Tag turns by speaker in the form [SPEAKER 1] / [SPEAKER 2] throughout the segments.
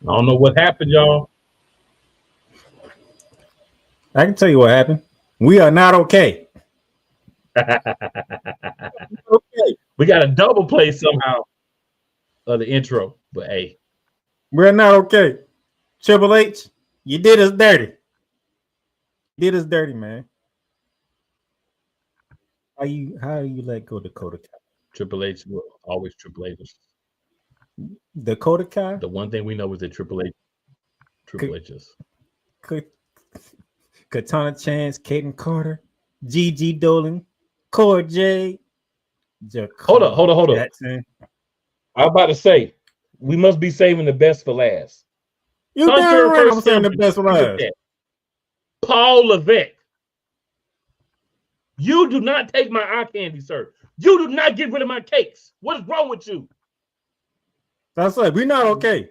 [SPEAKER 1] I don't know what happened, y'all.
[SPEAKER 2] I can tell you what happened. We are not okay.
[SPEAKER 1] Okay. We got a double play somehow of the intro, but hey.
[SPEAKER 2] We're not okay. Triple H, you did us dirty. You did us dirty, man. How you let go Dakota Kai?
[SPEAKER 1] Triple H will always Triple H.
[SPEAKER 2] Dakota Kai?
[SPEAKER 1] The one thing we know is that Triple H is.
[SPEAKER 2] Katana Chance, Kaden Carter, Gigi Dolan, Core J.
[SPEAKER 1] Hold up. I'm about to say, we must be saving the best for last.
[SPEAKER 2] You damn right I'm saving the best for last.
[SPEAKER 1] Paul Levesque. You do not take my eye candy, sir. You do not get rid of my cakes. What's wrong with you?
[SPEAKER 2] That's right. We're not okay.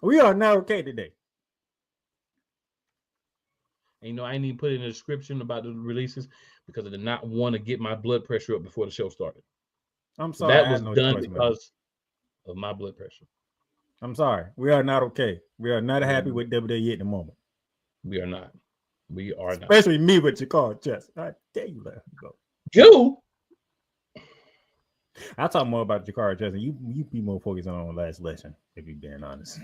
[SPEAKER 2] We are not okay today.
[SPEAKER 1] And I ain't even put in a description about the releases because I did not want to get my blood pressure up before the show started.
[SPEAKER 2] I'm sorry.
[SPEAKER 1] That was done because of my blood pressure.
[SPEAKER 2] I'm sorry. We are not okay. We are not happy with WWE at the moment.
[SPEAKER 1] We are not. We are not.
[SPEAKER 2] Especially me with your car chest. I dare you let him go.
[SPEAKER 1] You?
[SPEAKER 2] I'll talk more about Jakara Chest. You be more focused on last lesson, if you're being honest.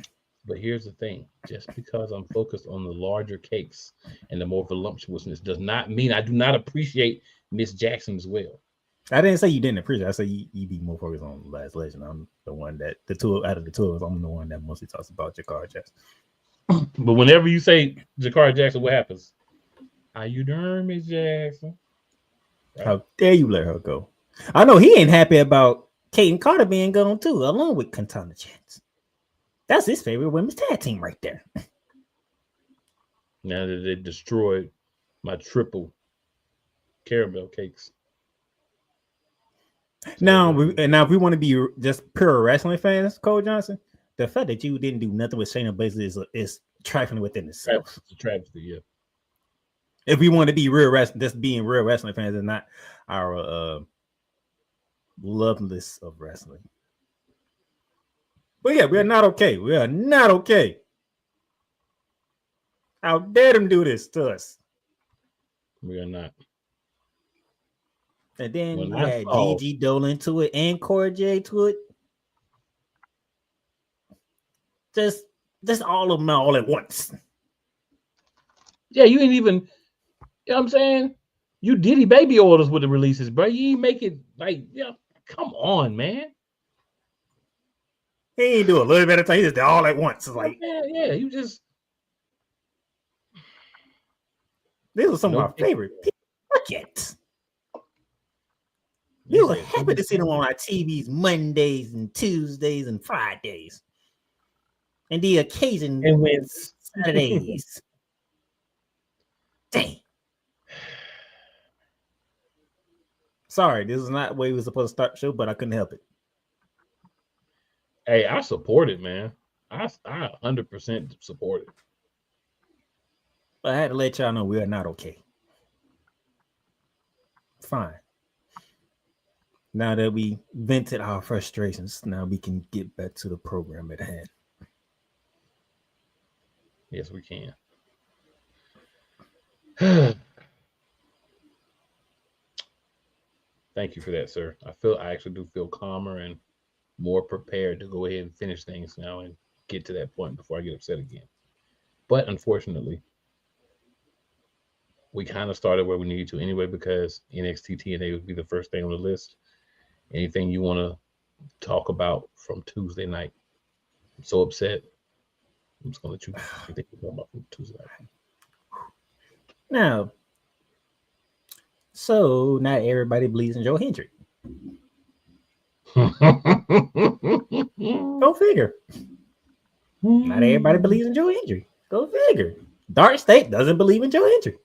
[SPEAKER 1] But here's the thing. Just because I'm focused on the larger cakes and the more voluptuousness does not mean I do not appreciate Miss Jackson as well.
[SPEAKER 2] I didn't say you didn't appreciate it. I said you be more focused on last legend. I'm the one that out of the two of us, I'm the one that mostly talks about Jakara Jackson.
[SPEAKER 1] But whenever you say Jakara Jackson, what happens? How you doing, Miss Jackson?
[SPEAKER 2] Right? How dare you let her go? I know he ain't happy about Kaden Carter being gone too, along with Katana Chance. That's his favorite women's tag team right there.
[SPEAKER 1] Now that they destroyed my triple caramel cakes.
[SPEAKER 2] So, now if we want to be just pure wrestling fans, Cole Johnson, the fact that you didn't do nothing with Shayna Baszler is trifling within itself.
[SPEAKER 1] It's a travesty, yeah.
[SPEAKER 2] If we want to be real wrestling, just being real wrestling fans and not our loveless of wrestling. But yeah, we are not okay. We are not okay. How dare them do this to us?
[SPEAKER 1] We are not.
[SPEAKER 2] And then you had Gigi Dolan to it and Core J to it. Just all of them all at once.
[SPEAKER 1] Yeah, you ain't even, you know what I'm saying? You Diddy baby orders with the releases, bro. You ain't make it like, yeah, come on, man.
[SPEAKER 2] He ain't do a little bit of time. He just did all at once. It's like,
[SPEAKER 1] yeah, you just.
[SPEAKER 2] These are some of my favorite people. Look at. You were happy to see them on our TVs Mondays and Tuesdays and Fridays. And the occasion with Saturdays. Dang. Sorry, this is not the way we were supposed to start the show, but I couldn't help it.
[SPEAKER 1] Hey, I support it, man. I 100% support it.
[SPEAKER 2] But I had to let y'all know we are not okay. Fine. Now that we vented our frustrations, now we can get back to the program at hand.
[SPEAKER 1] Yes, we can. Thank you for that, sir. I actually do feel calmer and more prepared to go ahead and finish things now and get to that point before I get upset again. But unfortunately, we kind of started where we needed to anyway because NXTNA would be the first thing on the list. Anything you want to talk about from Tuesday night? I'm so upset. I'm just going to let you think about from Tuesday night.
[SPEAKER 2] Now, so not everybody believes in Joe Hendrick. Go figure. Not everybody believes in Joe Hendrick. Go figure. Dark State doesn't believe in Joe Hendrick.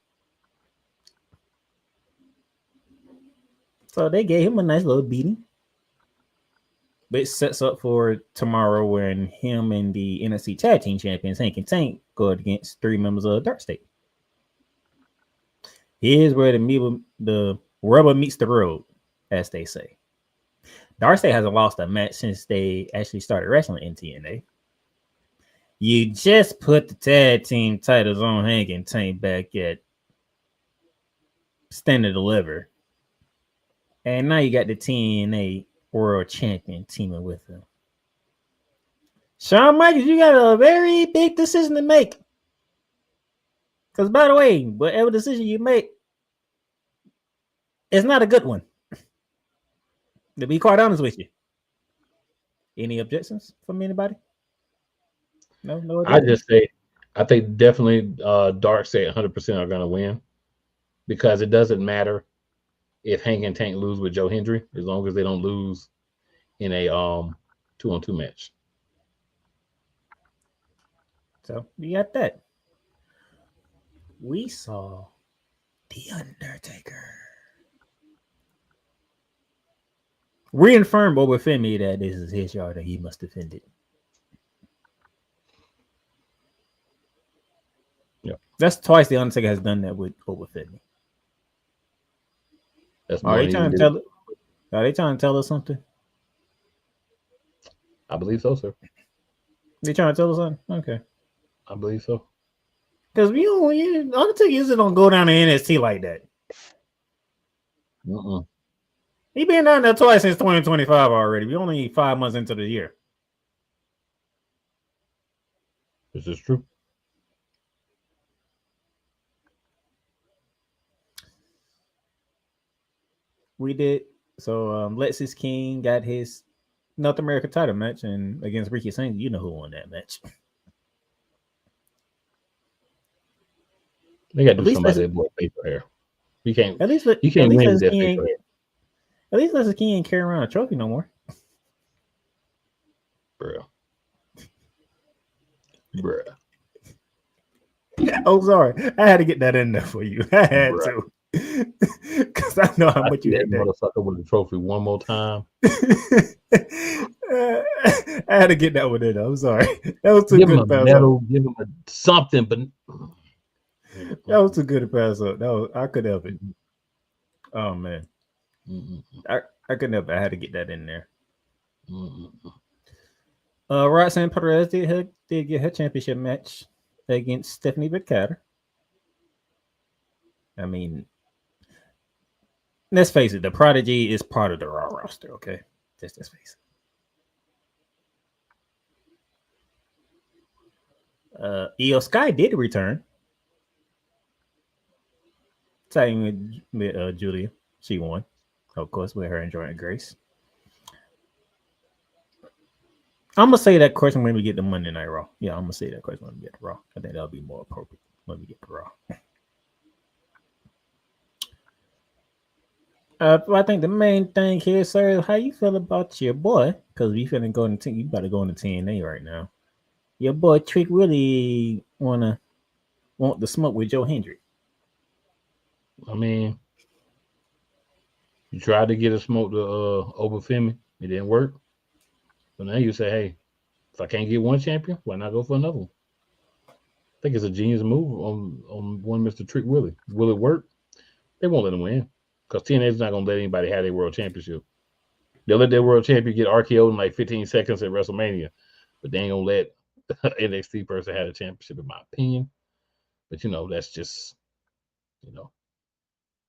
[SPEAKER 2] So they gave him a nice little beating. But it sets up for tomorrow when him and the NXT Tag Team Champions, Hank and Tank, go against 3 members of Dark State. Here's where the rubber meets the road, as they say. Darcy hasn't lost a match since they actually started wrestling in TNA. You just put the tag team titles on Hank and Tank back at Stand and Deliver. And now you got the TNA World Champion teaming with him. Shawn Michaels, you got a very big decision to make. Because, by the way, whatever decision you make, it's not a good one. To be quite honest with you. Any objections from anybody? No.
[SPEAKER 1] I just say, I think definitely Dark say 100% are going to win, because it doesn't matter if Hank and Tank lose with Joe Hendry, as long as they don't lose in a 2-on-2 match.
[SPEAKER 2] So you got that. We saw The Undertaker reaffirm over Femi that this is his yard that he must defend it.
[SPEAKER 1] Yeah,
[SPEAKER 2] that's twice The Undertaker has done that with over Femi. Are they trying to tell? Are they trying to tell us something?
[SPEAKER 1] I believe so, sir.
[SPEAKER 2] They trying to tell us something? Okay.
[SPEAKER 1] I believe so.
[SPEAKER 2] Because Undertaker usually don't go down to NXT like that. He been down there twice since 2025 already. We only 5 months into the year.
[SPEAKER 1] This is true.
[SPEAKER 2] We did. So Lexis King got his North American title match and against Ricky Sainz. You know who won that match.
[SPEAKER 1] They got to do somebody that boy paper hair. You can't.
[SPEAKER 2] At least
[SPEAKER 1] you can't win with that paper hair.
[SPEAKER 2] At least Lexis King ain't carry around a trophy no more.
[SPEAKER 1] Bruh.
[SPEAKER 2] Oh, sorry. I had to get that in there for you. I had to. Because I know how much you hate that
[SPEAKER 1] motherfucker with the trophy one more time.
[SPEAKER 2] I had to get that one in. I'm sorry. That was too
[SPEAKER 1] give
[SPEAKER 2] good
[SPEAKER 1] him
[SPEAKER 2] to
[SPEAKER 1] a
[SPEAKER 2] pass
[SPEAKER 1] medal,
[SPEAKER 2] up.
[SPEAKER 1] give him something, but
[SPEAKER 2] that was too good to pass up. I could help it. Oh man, I couldn't help it. I had to get that in there. Roxanne Perez did get her championship match against Stephanie Bacata. I mean, let's face it, the Prodigy is part of the Raw roster, okay? Just let's face it. Io Sky did return. Same with Julia. She won, of course, with her and Jordan Grace. I'm going to say that question when we get to Monday Night Raw. Yeah, I'm going to say that question when we get to Raw. I think that'll be more appropriate when we get to Raw. I think the main thing here, sir, is how you feel about your boy, because we finna go into you better go into TNA right now. Your boy Trick really want the smoke with Joe Hendry.
[SPEAKER 1] I mean, you tried to get a smoke to over Femi, it didn't work. So now you say, hey, if I can't get one champion, why not go for another one? I think it's a genius move on one Mr. Trick Willie. Will it work? They won't let him win. Because TNA is not going to let anybody have their world championship. They'll let their world champion get RKO'd in like 15 seconds at WrestleMania. But they ain't going to let an NXT person have a championship, in my opinion. But, that's just,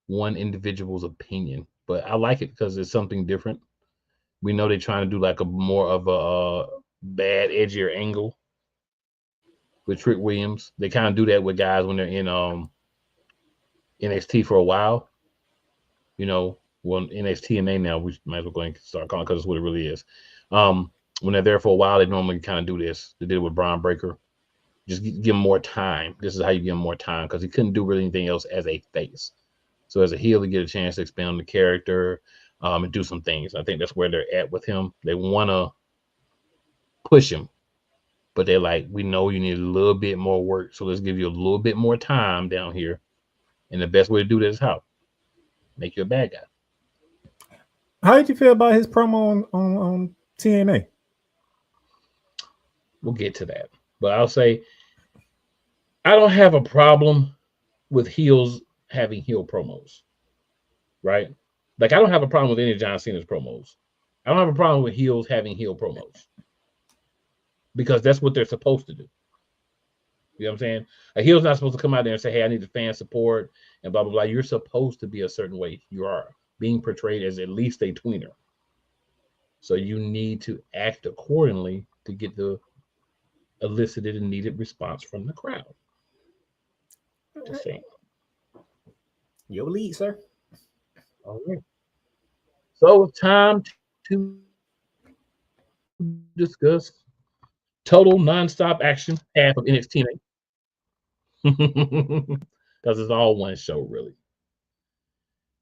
[SPEAKER 1] one individual's opinion. But I like it because it's something different. We know they're trying to do like a more of a bad, edgier angle with Trick Williams. They kind of do that with guys when they're in NXT for a while. NXTNA now, we might as well go and start calling because it's what it really is. When they're there for a while, they normally kind of do this. They did it with Braun Breaker. Just give him more time. This is how you give him more time because he couldn't do really anything else as a face. So as a heel, to get a chance to expand on the character and do some things. I think that's where they're at with him. They want to push him, but they're like, we know you need a little bit more work, so let's give you a little bit more time down here. And the best way to do that is how? Make you a bad guy.
[SPEAKER 2] How did you feel about his promo on TNA?
[SPEAKER 1] We'll get to that. But I'll say I don't have a problem with heels having heel promos, right? Like, I don't have a problem with any of John Cena's promos. I don't have a problem with heels having heel promos because that's what they're supposed to do. You know what I'm saying? A heel's not supposed to come out there and say, "Hey, I need the fan support," and blah blah blah. You're supposed to be a certain way. You are being portrayed as at least a tweener, so you need to act accordingly to get the elicited and needed response from the crowd. Just saying.
[SPEAKER 2] Your lead, sir.
[SPEAKER 1] All right. So it's time to discuss total nonstop action half of NXTNA. Because it's all one show, really.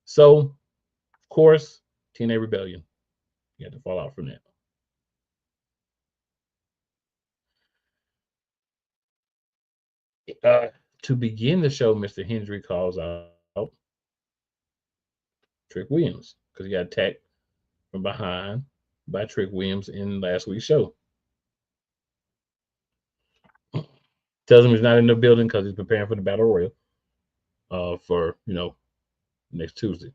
[SPEAKER 1] So, of course, TNA Rebellion. You had to fall out from that. To begin the show, Mr. Hendry calls out Trick Williams because he got attacked from behind by Trick Williams in last week's show. Tells him he's not in the building because he's preparing for the Battle Royal for, next Tuesday.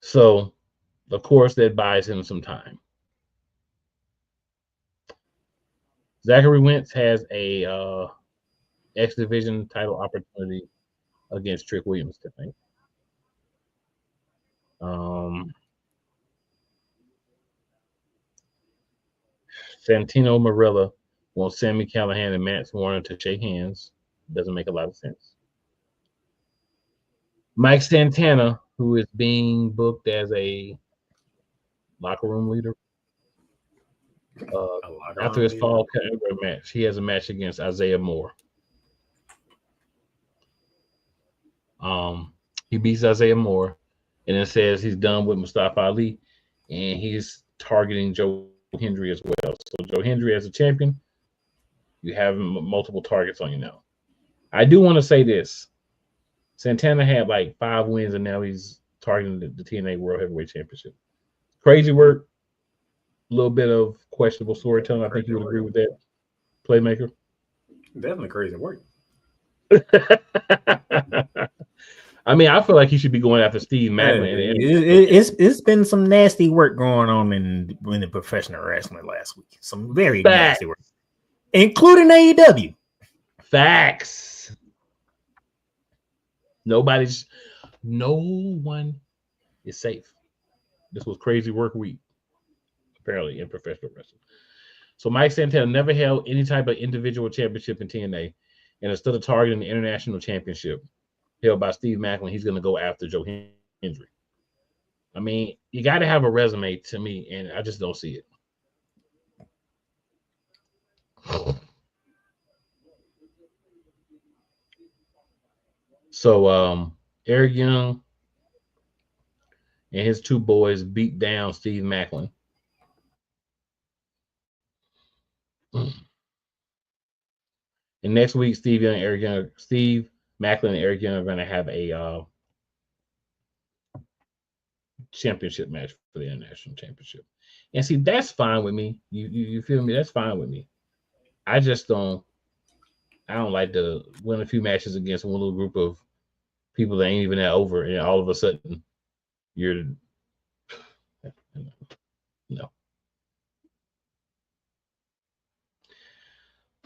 [SPEAKER 1] So, of course, that buys him some time. Zachary Wentz has a X Division title opportunity against Trick Williams tonight. Santino Marella wants Sammy Callahan and Matt Warner to shake hands. Doesn't make a lot of sense. Mike Santana, who is being booked as a locker room leader, after his fall match, he has a match against Isaiah Moore. He beats Isaiah Moore, and it says he's done with Mustafa Ali, and he's targeting Joe Hendry as well. So Joe Hendry as a champion, you have multiple targets on you now. I do want to say this. Santana had like 5 wins, and now he's targeting the TNA World Heavyweight Championship. Crazy work. A little bit of questionable storytelling. I think you would agree with that, Playmaker.
[SPEAKER 2] Definitely crazy work.
[SPEAKER 1] I mean, I feel like he should be going after Steve Macklin.
[SPEAKER 2] It's been some nasty work going on in the professional wrestling last week. Some very nasty work, including AEW.
[SPEAKER 1] Facts. No one is safe. This was crazy work week, apparently, in professional wrestling. So Mike Santana never held any type of individual championship in TNA, and instead of targeting the international championship held by Steve Macklin, he's going to go after Joe Hendry. I mean, you got to have a resume to me, and I just don't see it. So Eric Young and his 2 boys beat down Steve Macklin. And next week, Steve Macklin and Eric Young are going to have a championship match for the international championship. And see, that's fine with me. You feel me? That's fine with me. I just don't like to win a few matches against one little group of people that ain't even that over, and all of a sudden you're no.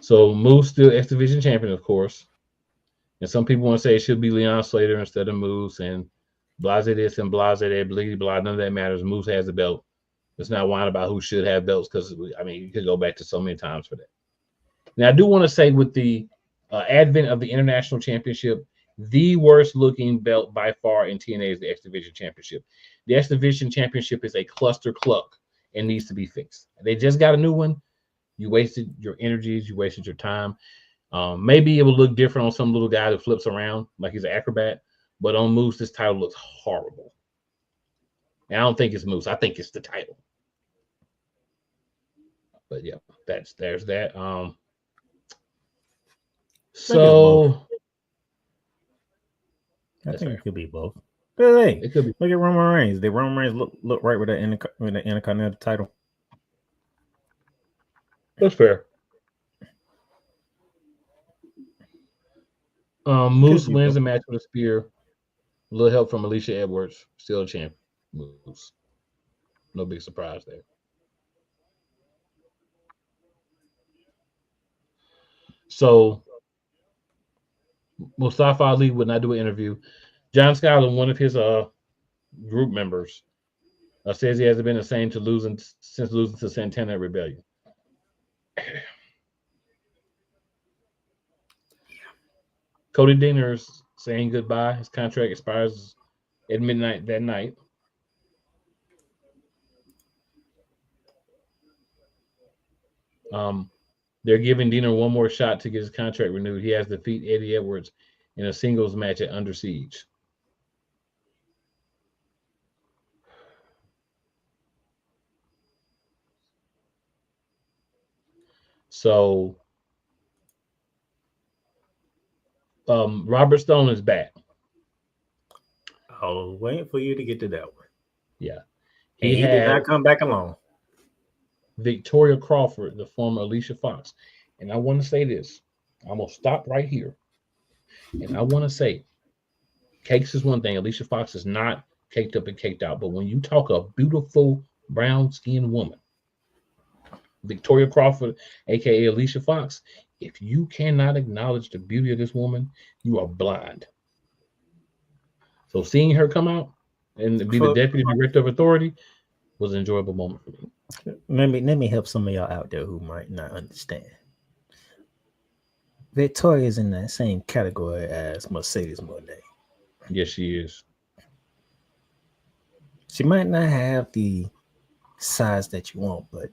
[SPEAKER 1] So Moose still X Division champion, of course. And some people want to say it should be Leon Slater instead of Moose, and blase this and blase that, blah, blah, none of that matters. Moose has the belt. Let's not whine about who should have belts, because, I mean, you could go back to so many times for that. Now, I do want to say with the advent of the International Championship, the worst looking belt by far in TNA is the X Division Championship. The X Division Championship is a cluster cluck and needs to be fixed. They just got a new one. You wasted your energies. You wasted your time. Maybe it will look different on some little guy that flips around like he's an acrobat, but on Moose, this title looks horrible. And I don't think it's Moose. I think it's the title. But yeah, there's that. So
[SPEAKER 2] I think it could be both. But hey, it could be. Look at Roman Reigns. Did Roman Reigns look right with the Intercontinental title?
[SPEAKER 1] That's fair. Moose wins the match with a spear. A little help from Alicia Edwards, still a champ. moves. No big surprise there. So Mustafa Ali would not do an interview. John Skyler, one of his group members, says he hasn't been the same since losing to Santana at Rebellion. Cody Deaner's saying goodbye. His contract expires at midnight that night. They're giving Deaner one more shot to get his contract renewed. He has to defeat Eddie Edwards in a singles match at Under Siege. So Robert Stone is back.
[SPEAKER 2] I was waiting for you to get to that one.
[SPEAKER 1] Yeah.
[SPEAKER 2] He did not come back alone.
[SPEAKER 1] Victoria Crawford, the former Alicia Fox. And I want to say this. I'm going to stop right here. And I want to say, cakes is one thing. Alicia Fox is not caked up and caked out. But when you talk a beautiful brown-skinned woman, Victoria Crawford, a.k.a. Alicia Fox, if you cannot acknowledge the beauty of this woman, you are blind. So seeing her come out and be the deputy director of authority was an enjoyable moment for me.
[SPEAKER 2] Let me help some of y'all out there who might not understand. Victoria is in that same category as Mercedes Moné.
[SPEAKER 1] Yes, she is.
[SPEAKER 2] She might not have the size that you want, but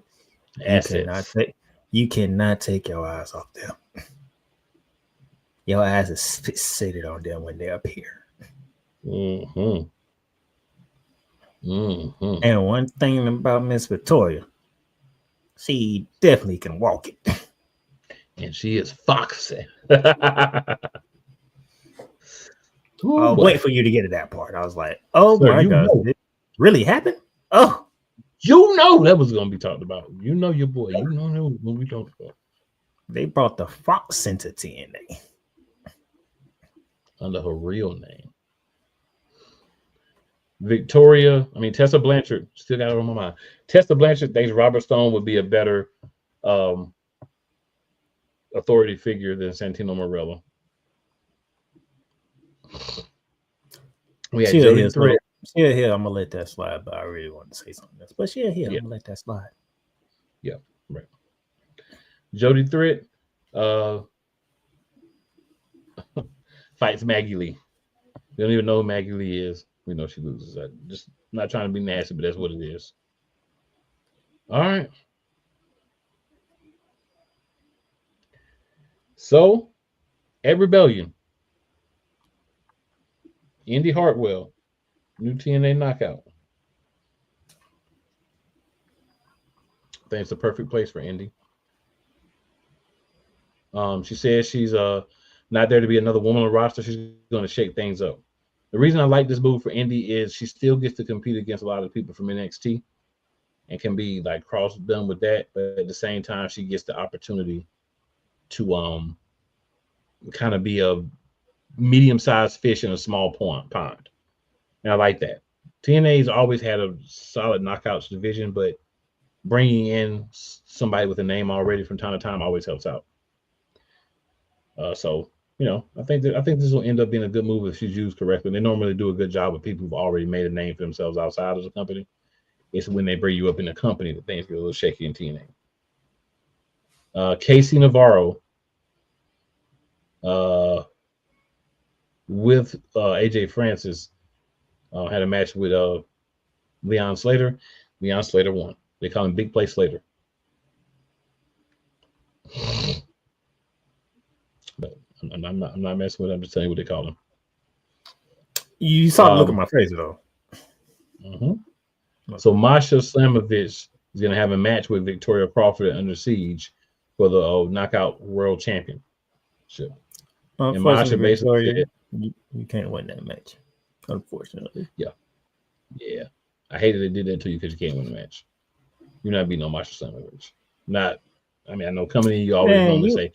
[SPEAKER 2] you cannot take your eyes off them. Your eyes is fixated on them when they appear.
[SPEAKER 1] Mm-hmm. Mm-hmm.
[SPEAKER 2] And one thing about Miss Victoria, she definitely can walk it.
[SPEAKER 1] And she is foxy.
[SPEAKER 2] I'll wait for you to get to that part. I was like, oh my God, did it really happen? Oh.
[SPEAKER 1] You know that was going to be talked about. You know your boy. You know that was going to be talked about.
[SPEAKER 2] They brought the Fox into TNA.
[SPEAKER 1] Under her real name. Tessa Blanchard, still got it on my mind. Tessa Blanchard thinks Robert Stone would be a better authority figure than Santino Marella. We had Jody Threat.
[SPEAKER 2] She'll hear. I'm gonna let that slide, but I really want to say something else. But she'll hear. I'm gonna let that slide.
[SPEAKER 1] Yeah, right. Jody Threat fights Maggie Lee. We don't even know who Maggie Lee is. We know she loses. I'm just not trying to be nasty, but that's what it is. All right. So, at Rebellion, Indy Hartwell, new TNA knockout. I think it's the perfect place for Indy. She says she's not there to be another woman on the roster. She's going to shake things up. The reason I like this move for Indy is she still gets to compete against a lot of people from NXT and can be like cross-done with that. But at the same time, she gets the opportunity to kind of be a medium-sized fish in a small pond. And I like that. TNA's always had a solid knockouts division, but bringing in somebody with a name already from time to time always helps out. So, I think this will end up being a good move if she's used correctly. They normally do a good job with people who've already made a name for themselves outside of the company. It's when they bring you up in the company that things get a little shaky in TNA. Casey Navarro with AJ Francis had a match with Leon Slater. Leon Slater won. They call him Big Play Slater. But I'm not messing with it. I'm just telling you what they call him.
[SPEAKER 2] You saw the look on my face, though.
[SPEAKER 1] Mm-hmm. So Masha Slamovich is going to have a match with Victoria Crawford at Under Siege for the Knockout World Championship.
[SPEAKER 2] And Masha basically said, you can't win that match, unfortunately.
[SPEAKER 1] Yeah. I hated they did that to you because you can't win the match. You're not beating no Masha Slamovich. I know coming in, you always normally say,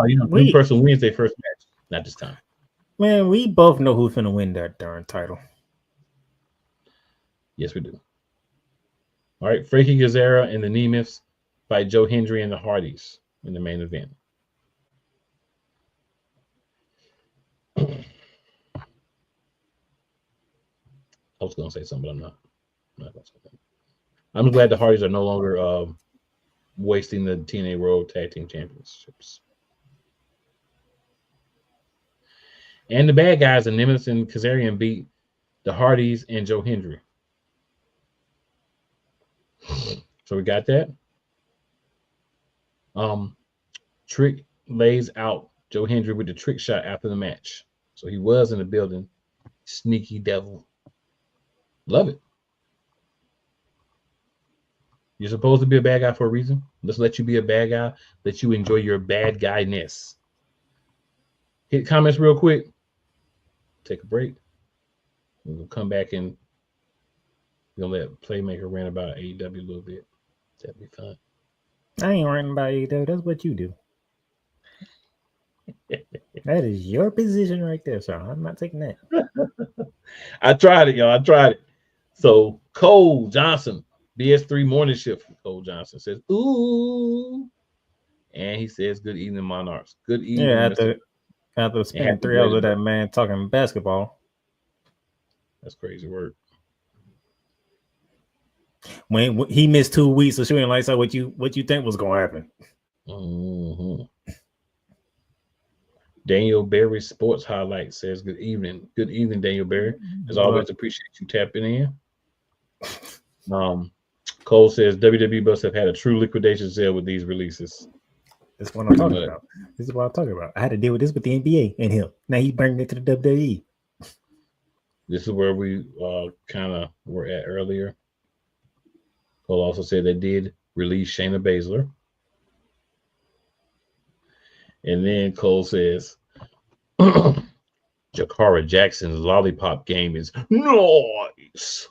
[SPEAKER 1] new person wins their first match. Not this time.
[SPEAKER 2] Man, we both know who's going to win that darn title.
[SPEAKER 1] Yes, we do. All right, Frankie Kazarian and the Nemeths fight Joe Hendry and the Hardys in the main event. I was going to say something, but I'm not going to say that. I'm glad the Hardys are no longer wasting the TNA World Tag Team Championships. And the bad guys, the Nemeths and Kazarian, beat the Hardys and Joe Hendry. So we got that. Trick lays out Joe Hendry with the trick shot after the match. So he was in the building. Sneaky devil. Love it. You're supposed to be a bad guy for a reason. Let's let you be a bad guy. Let you enjoy your bad guy-ness. Hit comments real quick. Take a break. We'll come back and we'll let Playmaker rant about AEW a little bit. That'd be fun.
[SPEAKER 2] I ain't ranting about AEW. That's what you do. That is your position right there, sir. I'm not taking that.
[SPEAKER 1] I tried it, y'all. I tried it. So Cole Johnson, BS3 morning shift. Cole Johnson says, "Ooh," and he says, "Good evening, Monarchs." Good evening,
[SPEAKER 2] yeah. After spending 3 hours with that man talking basketball.
[SPEAKER 1] That's crazy work.
[SPEAKER 2] When he missed 2 weeks of shooting lights out, what you think was going to happen?
[SPEAKER 1] Mm-hmm. Daniel Berry Sports Highlight says, "Good evening." Good evening, Daniel Berry. As always, appreciate you tapping in. Cole says, WWE must have had a true liquidation sale with these releases.
[SPEAKER 2] That's what I'm talking about. This is what I'm talking about. I had to deal with this with the NBA and him. Now he's bringing it to the WWE.
[SPEAKER 1] This is where we kind of were at earlier. Cole also said they did release Shayna Baszler. And then Cole says, Jakara Jackson's lollipop game is nice.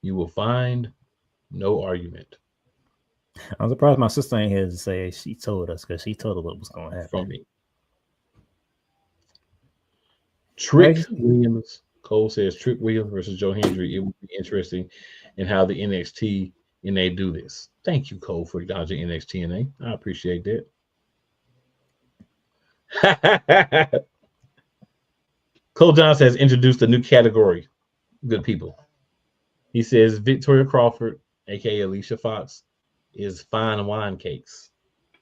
[SPEAKER 1] You will find no argument.
[SPEAKER 2] I'm surprised my sister ain't here to say she told us, because she told us what was going to happen.
[SPEAKER 1] From me. Trick Williams. Cole says Trick Williams versus Joe Hendry. It would be interesting in how the NXTNA do this. Thank you, Cole, for acknowledging NXTNA. I appreciate that. Cole Johnson has introduced a new category. Good people. He says Victoria Crawford, aka Alicia Fox, is fine wine cakes.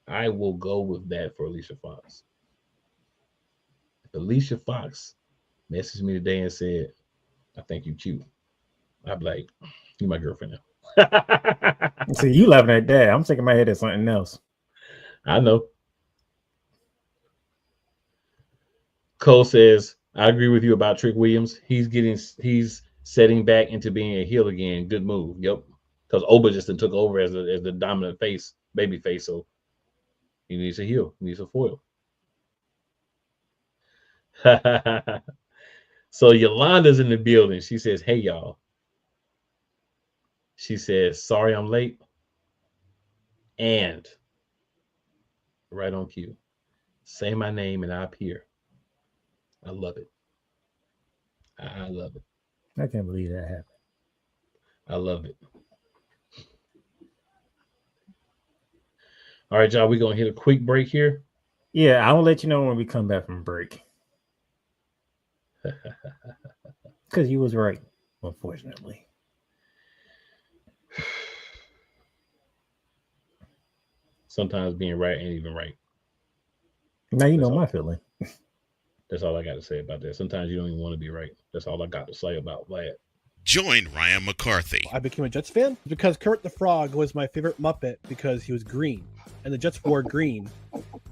[SPEAKER 1] I will go with that for Alicia Fox. If Alicia Fox messaged me today and said, "I think you cute," I'd be like, "You my girlfriend now."
[SPEAKER 2] See, you laughing at that. I'm shaking my head at something else.
[SPEAKER 1] I know. Cole says, "I agree with you about Trick Williams. He's setting back into being a heel again. Good move." Yep. Because Oba just took over as the dominant baby face. So he needs a heel. He needs a foil. So Yolanda's in the building. She says, "Hey, y'all." She says, "Sorry I'm late." And right on cue, say my name and I appear. I love it. I love it.
[SPEAKER 2] I can't believe that happened.
[SPEAKER 1] I love it. All right, y'all, we're going to hit a quick break here.
[SPEAKER 2] Yeah, I will let you know when we come back from break. Because you was right, unfortunately.
[SPEAKER 1] Sometimes being right ain't even right.
[SPEAKER 2] Now you know my feeling.
[SPEAKER 1] That's all I got to say about that. Sometimes you don't even want to be right. That's all I got to say about that.
[SPEAKER 3] Join Ryan McCarthy.
[SPEAKER 4] I became a Jets fan because Kurt the Frog was my favorite Muppet because he was green, and the Jets wore green.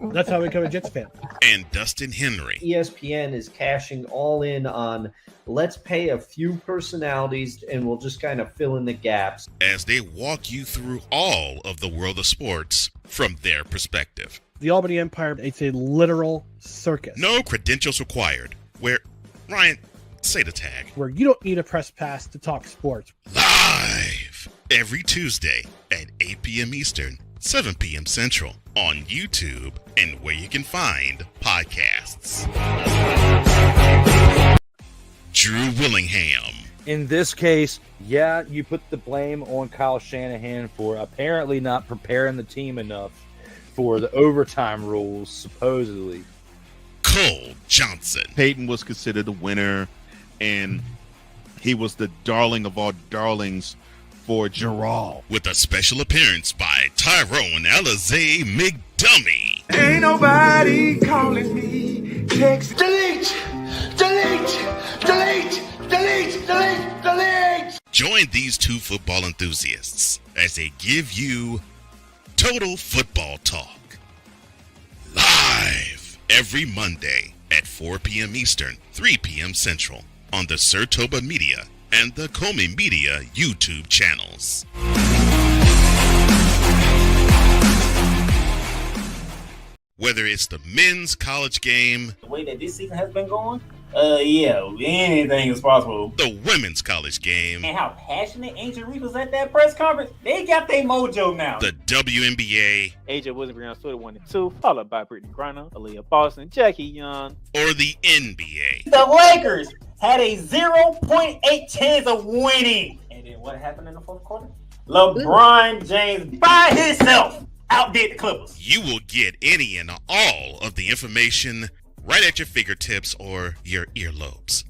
[SPEAKER 4] That's how I became a Jets fan.
[SPEAKER 3] And Dustin Henry.
[SPEAKER 5] ESPN is cashing all in on let's pay a few personalities and we'll just kind of fill in the gaps.
[SPEAKER 3] As they walk you through all of the world of sports from their perspective.
[SPEAKER 4] The Albany Empire, it's a literal circus.
[SPEAKER 3] No credentials required. Where, Ryan, say the tag.
[SPEAKER 4] Where you don't need a press pass to talk sports.
[SPEAKER 3] Live every Tuesday at 8 p.m. Eastern, 7 p.m. Central on YouTube and where you can find podcasts. Drew Willingham.
[SPEAKER 6] In this case, yeah, you put the blame on Kyle Shanahan for apparently not preparing the team enough for the overtime rules, supposedly.
[SPEAKER 3] Cole Johnson.
[SPEAKER 7] Peyton was considered the winner, and he was the darling of all darlings for Gerald.
[SPEAKER 3] With a special appearance by Tyrone Alizé McDummy.
[SPEAKER 8] Ain't nobody calling me. Text delete, delete, delete, delete, delete, delete.
[SPEAKER 3] Join these two football enthusiasts as they give you Total Football Talk. Live every Monday at 4 p.m. Eastern, 3 p.m. Central on the Sertoba Media and the Comey Media YouTube channels. Whether it's the men's college game,
[SPEAKER 2] The way that this season has been going, yeah, anything is possible.
[SPEAKER 3] the women's college game,
[SPEAKER 2] And how passionate Angel Reese was at that press conference, they got their mojo now.
[SPEAKER 3] the WNBA,
[SPEAKER 9] AJ Williams on Twitter 1 and 2, followed by Brittany Griner, Aaliyah Boston, Jackie Young.
[SPEAKER 3] or the NBA.
[SPEAKER 2] The Lakers had a 0.8 chance of winning. And then what happened in the fourth quarter? LeBron James by himself outdid the Clippers.
[SPEAKER 3] You will get any and all of the information right at your fingertips or your earlobes.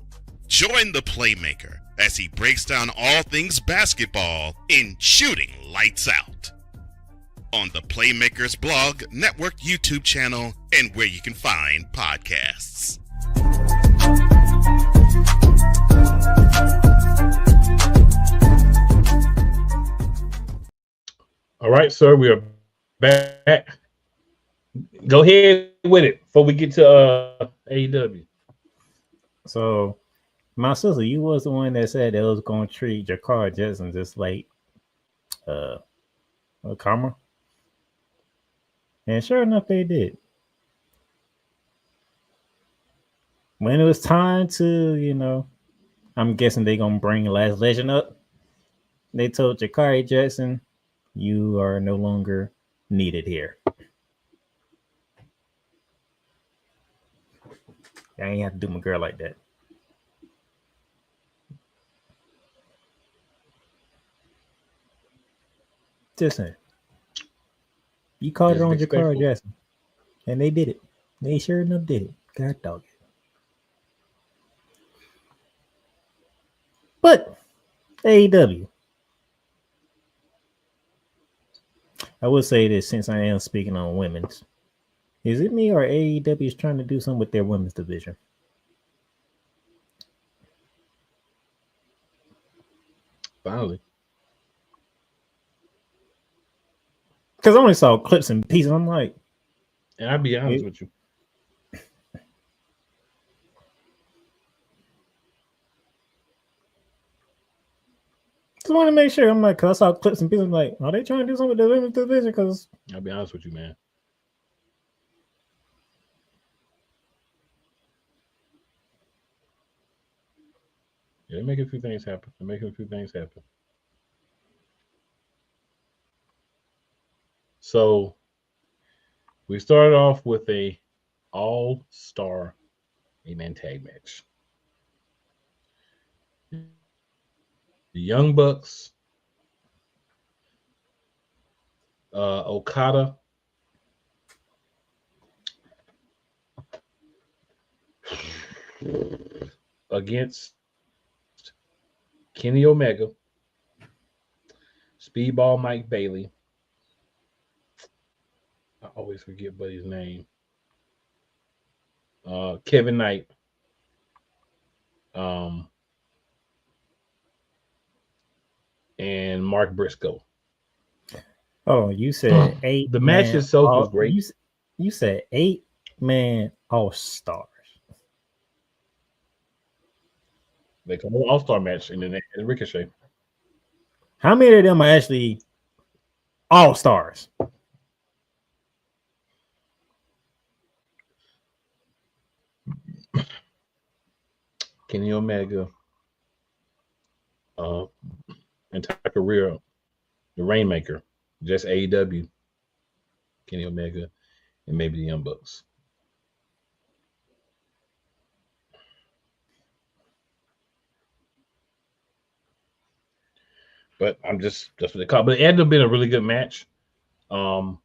[SPEAKER 3] Join the Playmaker as he breaks down all things basketball in Shooting Lights Out on the Playmakers blog, network, YouTube channel, and where you can find podcasts.
[SPEAKER 1] All right, sir, we are back. Go ahead with it before we get to AEW.
[SPEAKER 2] So, my sister, you was the one that said they was going to treat Jakar Jetson just like Karma. And sure enough, they did. When it was time to, I'm guessing they going to bring Last Legend up, they told Jakari Jackson, you are no longer needed here. I ain't have to do my girl like that. Listen, you called it on Jakara Jackson, and they did it. They sure enough did it. God dog it. But AEW, I would say this since I am speaking on women's. Is it me or AEW is trying to do something with their women's division?
[SPEAKER 1] Finally.
[SPEAKER 2] Because I only saw clips and pieces. I'm like,
[SPEAKER 1] and I'll be honest with you.
[SPEAKER 2] Just want to make sure. I'm like, because I saw clips and pieces. I'm like, are they trying to do something with the women's division? Because
[SPEAKER 1] I'll be honest with you, man. Yeah, they're making a few things happen. So we started off with a all-star 8-man tag match. The Young Bucks, Okada, against Kenny Omega, Speedball Mike Bailey. I always forget Buddy's name. Kevin Knight. And Mark Briscoe.
[SPEAKER 2] oh, you said 8.
[SPEAKER 1] The match itself was great.
[SPEAKER 2] You said 8-man all-stars.
[SPEAKER 1] They call it an all-star match in the Ricochet.
[SPEAKER 2] How many of them are actually all-stars?
[SPEAKER 1] Kenny Omega, and Takarira, the Rainmaker, just AEW, Kenny Omega, and maybe the Young Bucks. But that's what they call it. But it ended up being a really good match.
[SPEAKER 2] I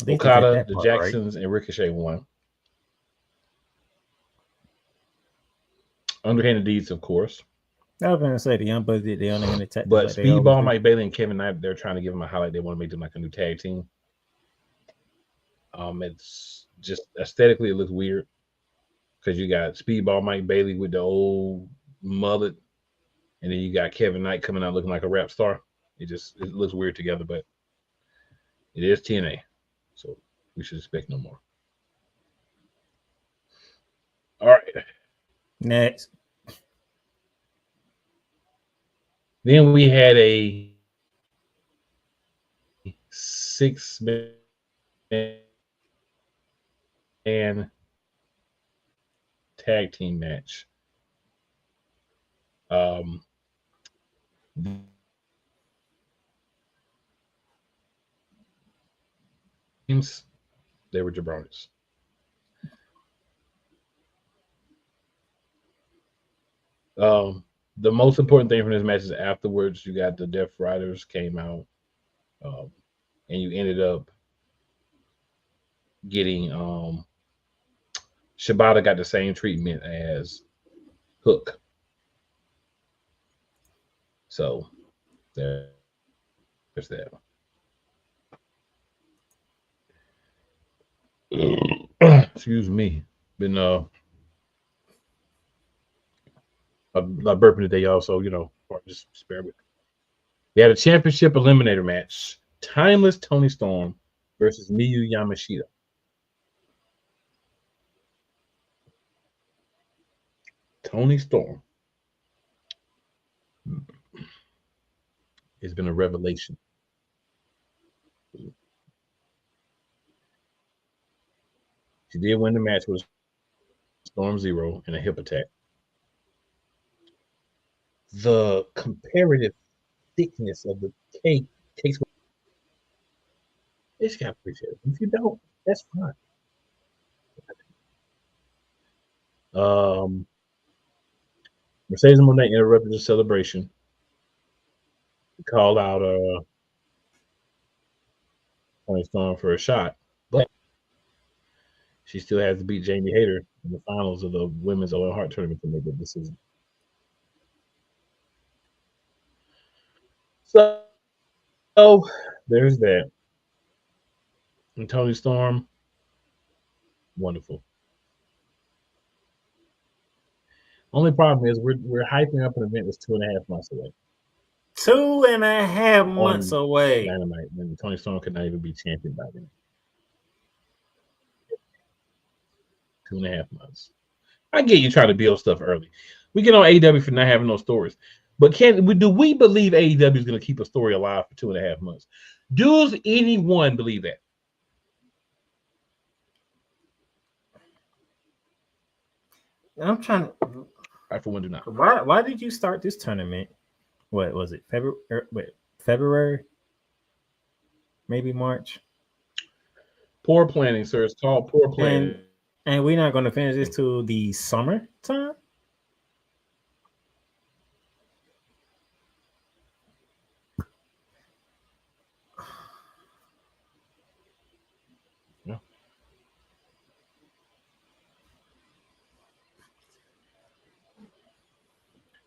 [SPEAKER 2] think they did
[SPEAKER 1] Okada,
[SPEAKER 2] that
[SPEAKER 1] the
[SPEAKER 2] part, right?
[SPEAKER 1] Jacksons, and Ricochet won. Underhanded Deeds, of course.
[SPEAKER 2] I was gonna say the Young Bucks did the underhanded tactics,
[SPEAKER 1] But
[SPEAKER 2] like they always
[SPEAKER 1] Speedball,
[SPEAKER 2] do.
[SPEAKER 1] Mike Bailey, and Kevin Knight, they're trying to give them a highlight. They want to make them like a new tag team. It's just aesthetically, it looks weird because you got Speedball Mike Bailey with the old mullet, and then you got Kevin Knight coming out looking like a rap star. It looks weird together, but it is TNA, so we should expect no more. All right.
[SPEAKER 2] Next.
[SPEAKER 1] Then we had a 6-man tag team match. They were jabronis. The most important thing from this match is afterwards, you got the Death Riders came out, and you ended up getting Shibata got the same treatment as Hook. So there's that. Excuse me. Been I'm burping today, y'all. So just spare me. They had a championship eliminator match: Timeless Tony Storm versus Miyu Yamashita. Tony Storm has been a revelation. She did win the match with Storm Zero and a hip attack. The comparative thickness of the cake takes. It's got to appreciate it. If you don't, that's fine. Mercedes Monet interrupted the celebration. Called out Tony Storm for a shot, but she still has to beat Jamie Hayter in the finals of the Women's Owen Hart tournament to make a decision. So there's that. And Tony Storm, wonderful. Only problem is we're hyping up an event that's 2.5 months away.
[SPEAKER 2] 2.5 months away.
[SPEAKER 1] Dynamite, when Tony Storm could not even be champion by then. 2.5 months. I get you trying to build stuff early. We get on AEW for not having no stories. But do we believe AEW is going to keep a story alive for 2.5 months? Does anyone believe that?
[SPEAKER 2] I'm trying to.
[SPEAKER 1] I for one do not.
[SPEAKER 2] Why did you start this tournament? What was it? February? Maybe March?
[SPEAKER 1] Poor planning, sir. It's called poor planning.
[SPEAKER 2] And we're not going to finish this till the summertime?
[SPEAKER 1] Yeah.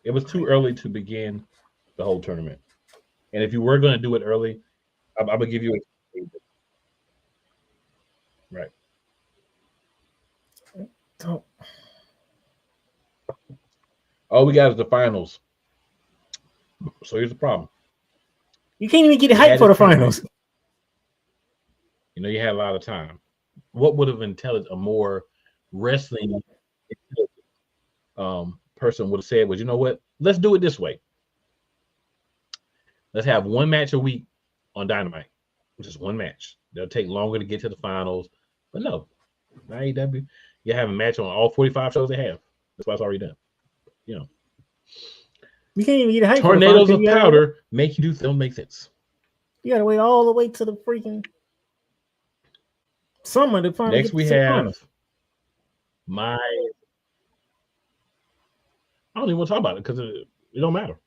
[SPEAKER 1] It was too early to begin the whole tournament. And if you were going to do it early, I'm going to give you a... Right.
[SPEAKER 2] Don't.
[SPEAKER 1] All we got is the finals. So here's the problem.
[SPEAKER 2] You can't even get hyped for the finals.
[SPEAKER 1] You had a lot of time. What would have a more wrestling person would have said was, you know what? Let's do it this way. Let's have one match a week on Dynamite. Just one match. They'll take longer to get to the finals. But no. AEW, you have a match on all 45 shows they have. That's why it's already done.
[SPEAKER 2] You can't even get hyped.
[SPEAKER 1] Tornadoes of powder make you do film make sense.
[SPEAKER 2] You gotta wait all the way to the freaking summer to finally.
[SPEAKER 1] Next we have I don't even want to talk about it because it don't matter.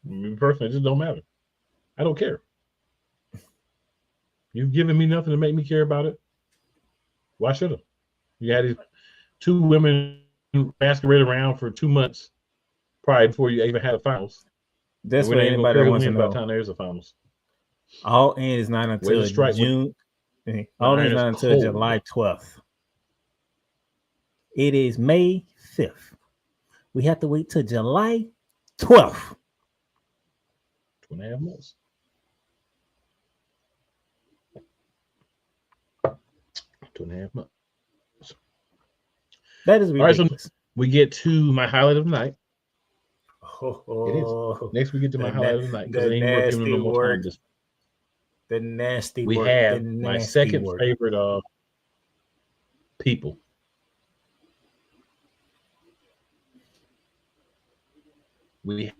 [SPEAKER 1] Me personally, it just don't matter. I don't care. You've given me nothing to make me care about it. Why should I? You had these two women masquerade around for 2 months prior before you even had a finals.
[SPEAKER 2] That's
[SPEAKER 1] and
[SPEAKER 2] what
[SPEAKER 1] we ain't gonna
[SPEAKER 2] anybody
[SPEAKER 1] care
[SPEAKER 2] that
[SPEAKER 1] who
[SPEAKER 2] wants to
[SPEAKER 1] wins by the
[SPEAKER 2] know.
[SPEAKER 1] time there's a finals.
[SPEAKER 2] All in is not
[SPEAKER 1] Where's
[SPEAKER 2] until
[SPEAKER 1] the strike?
[SPEAKER 2] June.
[SPEAKER 1] The
[SPEAKER 2] All in
[SPEAKER 1] iron
[SPEAKER 2] is
[SPEAKER 1] is
[SPEAKER 2] not until
[SPEAKER 1] cold.
[SPEAKER 2] July 12th. It is May 5th. We have to wait till July 12th.
[SPEAKER 1] 2.5 months. 2.5 months.
[SPEAKER 2] That is
[SPEAKER 1] All right,
[SPEAKER 2] ridiculous.
[SPEAKER 1] so we get to my highlight of the night.
[SPEAKER 2] Oh,
[SPEAKER 1] It is. Next, we get to my highlight of the night because
[SPEAKER 2] the
[SPEAKER 1] it ain't worth giving them no
[SPEAKER 2] nasty
[SPEAKER 1] more time.
[SPEAKER 2] work. The nasty
[SPEAKER 1] We
[SPEAKER 2] work.
[SPEAKER 1] have
[SPEAKER 2] The
[SPEAKER 1] my
[SPEAKER 2] nasty
[SPEAKER 1] second
[SPEAKER 2] work.
[SPEAKER 1] favorite people. We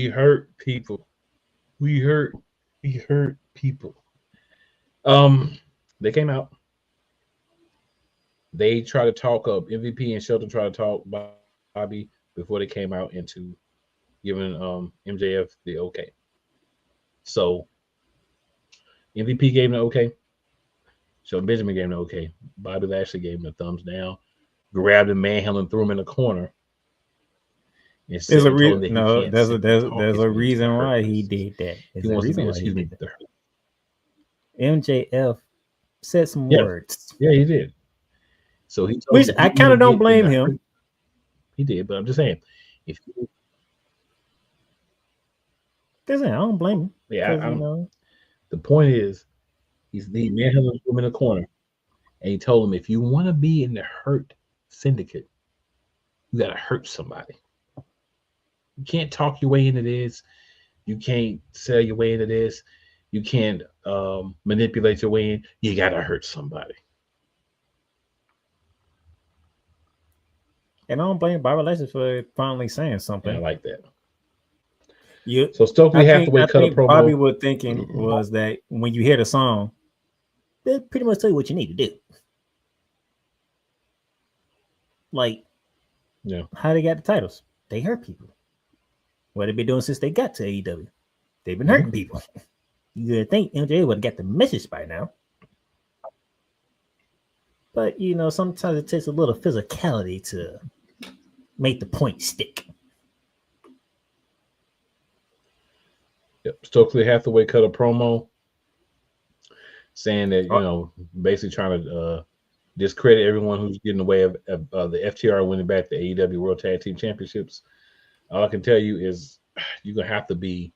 [SPEAKER 1] hurt people. We hurt people. They came out. They try to talk up MVP and Shelton try to talk Bobby before they came out into giving MJF the okay. So MVP gave him the okay. Shelton Benjamin gave him the okay. Bobby Lashley gave him the thumbs down. Grabbed him, manhandled him, threw him in the corner. And
[SPEAKER 2] There's a
[SPEAKER 1] told him that
[SPEAKER 2] reason. No,
[SPEAKER 1] can't
[SPEAKER 2] there's a
[SPEAKER 1] talk
[SPEAKER 2] there's
[SPEAKER 1] his
[SPEAKER 2] a
[SPEAKER 1] way to
[SPEAKER 2] reason
[SPEAKER 1] hurt
[SPEAKER 2] why
[SPEAKER 1] us.
[SPEAKER 2] he did that. There's
[SPEAKER 1] He
[SPEAKER 2] a
[SPEAKER 1] wants to
[SPEAKER 2] reason
[SPEAKER 1] be,
[SPEAKER 2] why he did that.
[SPEAKER 1] the
[SPEAKER 2] MJF said some
[SPEAKER 1] Yeah.
[SPEAKER 2] words.
[SPEAKER 1] Yeah, he did. So he told
[SPEAKER 2] Which
[SPEAKER 1] him
[SPEAKER 2] I
[SPEAKER 1] if
[SPEAKER 2] kind of
[SPEAKER 1] you
[SPEAKER 2] don't
[SPEAKER 1] get
[SPEAKER 2] blame
[SPEAKER 1] in the
[SPEAKER 2] him.
[SPEAKER 1] hurt- He did, but I'm just saying, if you,
[SPEAKER 2] I don't blame him.
[SPEAKER 1] yeah,
[SPEAKER 2] 'Cause, you know,
[SPEAKER 1] the point is, he manhandled him in the corner, and he told him if you want to be in the hurt syndicate, you got to hurt somebody. You can't talk your way into this. You can't sell your way into this. You can't manipulate your way in. You got to hurt somebody.
[SPEAKER 2] and I don't blame Bobby Lashley for finally saying something.
[SPEAKER 1] And I like that.
[SPEAKER 2] You,
[SPEAKER 1] So Stokely Hathaway cut a promo.
[SPEAKER 2] Bobby was thinking was that when you hear the song, they pretty much tell you what you need to do. Like,
[SPEAKER 1] Yeah,
[SPEAKER 2] how they got the titles? They hurt people. What they've been doing since they got to AEW? They've been hurting people. You would think MJ would have got the message by now. But, you know, sometimes it takes a little physicality to make the point stick.
[SPEAKER 1] Yep. Stokely Hathaway cut a promo saying that, basically trying to discredit everyone who's getting in the way of the FTR winning back the AEW World Tag Team Championships. All I can tell you is you're going to have to be,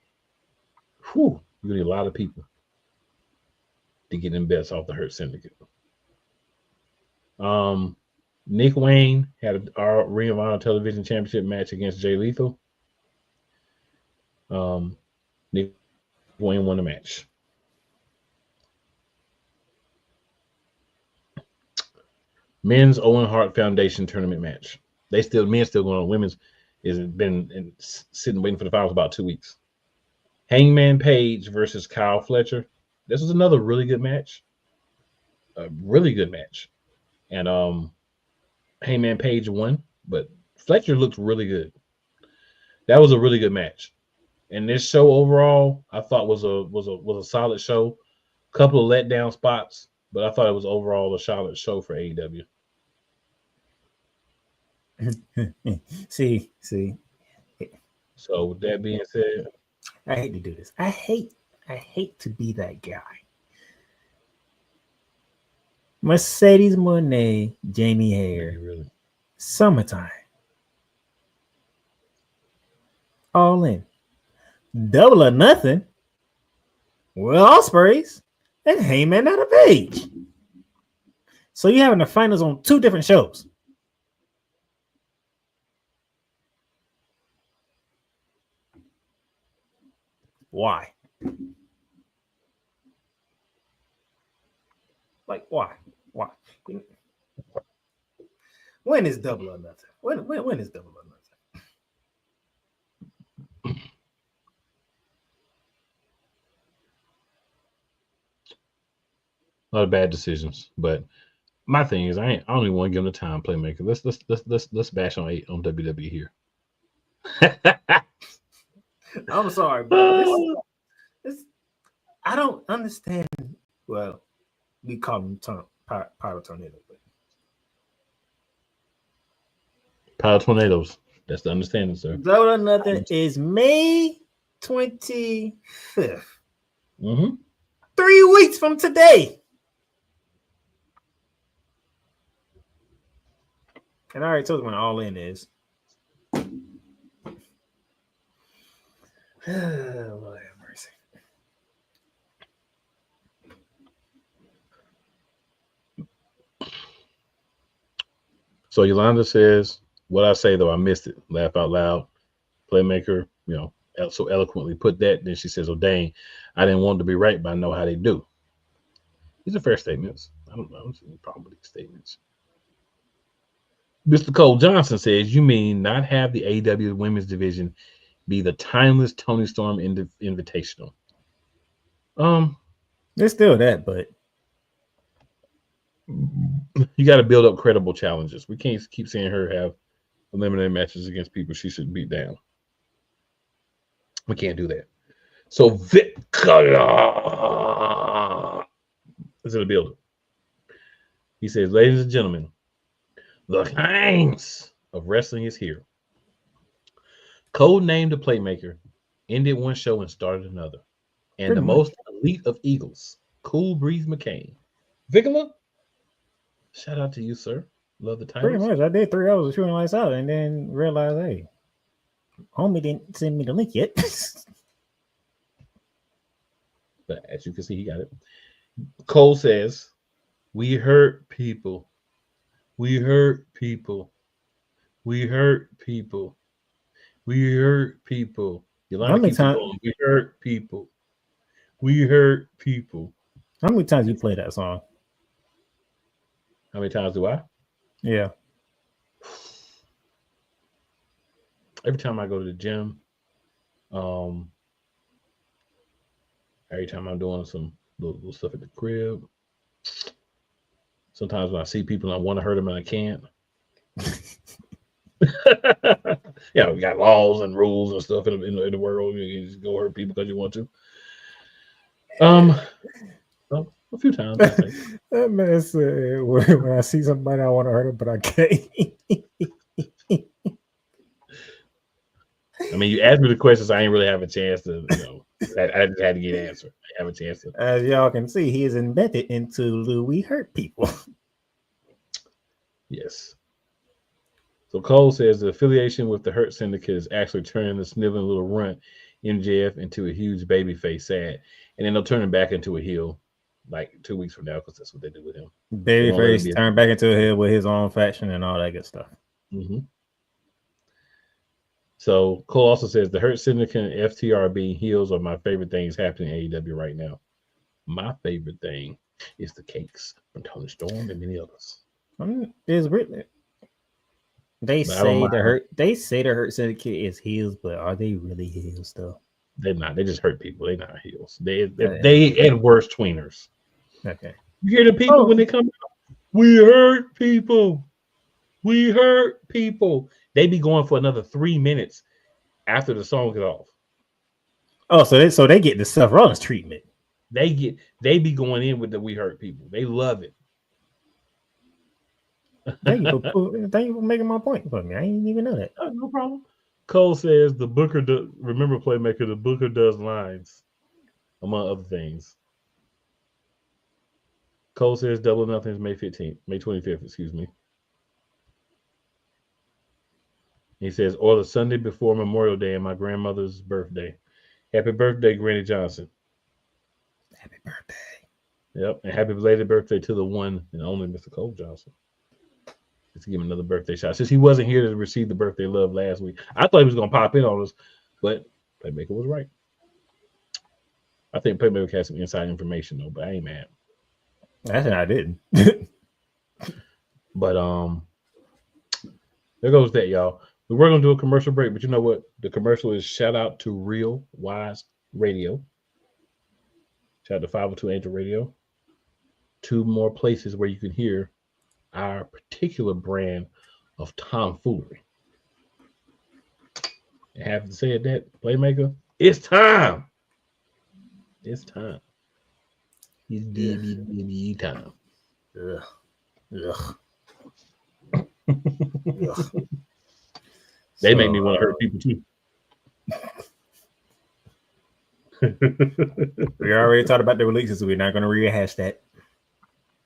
[SPEAKER 1] you need a lot of people to get them bets off the Hurt Syndicate. Nick Wayne had our Ring of Honor Television Championship match against Jay Lethal. Nick Wayne won the match. Men's Owen Hart Foundation tournament match. Men still going on. Women's has been sitting waiting for the finals about 2 weeks. Hangman Page versus Kyle Fletcher. This was another really good match. A really good match. And Hangman Page won, but Fletcher looked really good. That was a really good match. And this show overall, I thought was a solid show. Couple of letdown spots, but I thought it was overall a solid show for AEW.
[SPEAKER 2] See.
[SPEAKER 1] So with that being said,
[SPEAKER 2] I hate to do this. I hate to be that guy. Mercedes Moné, Jamie Hare,
[SPEAKER 1] really,
[SPEAKER 2] summertime. All in. Double or nothing. Will Ospreys and Heyman out of Page. So you're having the finals on 2 different shows. Why? Like, why? When is double or nothing? When is double or nothing?
[SPEAKER 1] a lot of bad decisions. But my thing is, I don't even want to give them the time playmaker. Let's bash on WWE here.
[SPEAKER 2] I'm sorry, but this I don't understand. Well, we call them power tornado, but
[SPEAKER 1] Power tornadoes. That's the understanding, sir.
[SPEAKER 2] Double or Nothing is May 25th.
[SPEAKER 1] Mm-hmm.
[SPEAKER 2] 3 weeks from today. And I already told you when All In is. Lord have mercy.
[SPEAKER 1] So Yolanda says, what I say though, I missed it. Laugh out loud. Playmaker, so eloquently put that. Then she says, oh dang, I didn't want to be right, but I know how they do. These are fair statements. I don't see any problem with these statements. Mr. Cole Johnson says, you mean not have the AEW women's division be the timeless Tony Storm Invitational?
[SPEAKER 2] There's still that, but
[SPEAKER 1] you got to build up credible challenges. We can't keep seeing her have eliminated matches against people she should beat down. We can't do that. So Vic is in the building. He says, ladies and gentlemen, the Heinz of wrestling is here. Code named the Playmaker, ended one show and started another. And
[SPEAKER 2] Pretty
[SPEAKER 1] the
[SPEAKER 2] much.
[SPEAKER 1] most elite of Eagles, Cool Breeze McCain. Vicola, shout out to you, sir. Love the
[SPEAKER 2] pretty
[SPEAKER 1] titles.
[SPEAKER 2] much. I did 3 hours of shooting lights out and then realized, hey, homie didn't send me the link yet.
[SPEAKER 1] But as you can see, he got it. Cole says, we hurt people. We hurt people. We hurt people. We hurt people. Yolanda keeps going. We hurt people. We hurt people.
[SPEAKER 2] How many times you play that song?
[SPEAKER 1] How many times do I?
[SPEAKER 2] Yeah.
[SPEAKER 1] Every time I go to the gym, every time I'm doing some little stuff at the crib. Sometimes when I see people and I want to hurt them and I can't. We got laws and rules and stuff in the world. You just go hurt people because you want to. A few times. I think.
[SPEAKER 2] That man said, when I see somebody I want to hurt them, but I can't.
[SPEAKER 1] I mean, you asked me the questions. I ain't really have a chance to, I just had to get an answer. I have a chance to.
[SPEAKER 2] As y'all can see, he is embedded into Louis Hurt People.
[SPEAKER 1] Yes. So Cole says the affiliation with the Hurt Syndicate is actually turning the sniveling little runt MJF into a huge baby face, sad. And then they'll turn him back into a heel like 2 weeks from now because that's what they do with him.
[SPEAKER 2] Babyface turned back into a heel with his own faction and all that good stuff.
[SPEAKER 1] Mm-hmm. So Cole also says the Hurt Syndicate and FTR being heels are my favorite things happening in AEW right now. My favorite thing is the cakes from Tony Storm and many others.
[SPEAKER 2] It's written. They say the Hurt Syndicate is heels, but are they really heels though?
[SPEAKER 1] They're not. They just hurt people. They're not heels. They at worst tweeners.
[SPEAKER 2] Okay.
[SPEAKER 1] You hear the people when they come out? We hurt people. We hurt people. They be going for another 3 minutes after the song is off.
[SPEAKER 2] Oh, so they get the Seth Rollins treatment.
[SPEAKER 1] They be going in with the we hurt people. They love it.
[SPEAKER 2] Thank you for making my point for me. I didn't even know that.
[SPEAKER 1] Oh, no problem. Cole says the Booker remember Playmaker, the Booker does lines, among other things. Cole says Double or Nothing is May 25th, excuse me. He says, or the Sunday before Memorial Day and my grandmother's birthday. Happy birthday, Granny Johnson.
[SPEAKER 2] Happy birthday.
[SPEAKER 1] Yep, and happy belated birthday to the one and only Mr. Cole Johnson. Let's give him another birthday shot. Since he wasn't here to receive the birthday love last week, I thought he was going to pop in on us, but Playmaker was right. I think Playmaker had some inside information, though, but I ain't mad.
[SPEAKER 2] Actually, I didn't.
[SPEAKER 1] But there goes that, y'all. We were going to do a commercial break, but you know what? The commercial is shout out to Real Wise Radio. Shout out to 502 Angel Radio. 2 more places where you can hear our particular brand of tomfoolery. And having said that, Playmaker, it's time. It's time. It's WWE time.
[SPEAKER 2] Ugh. Ugh. Ugh.
[SPEAKER 1] They make me want to hurt people too.
[SPEAKER 2] We already talked about the releases, so we're not going to rehash that.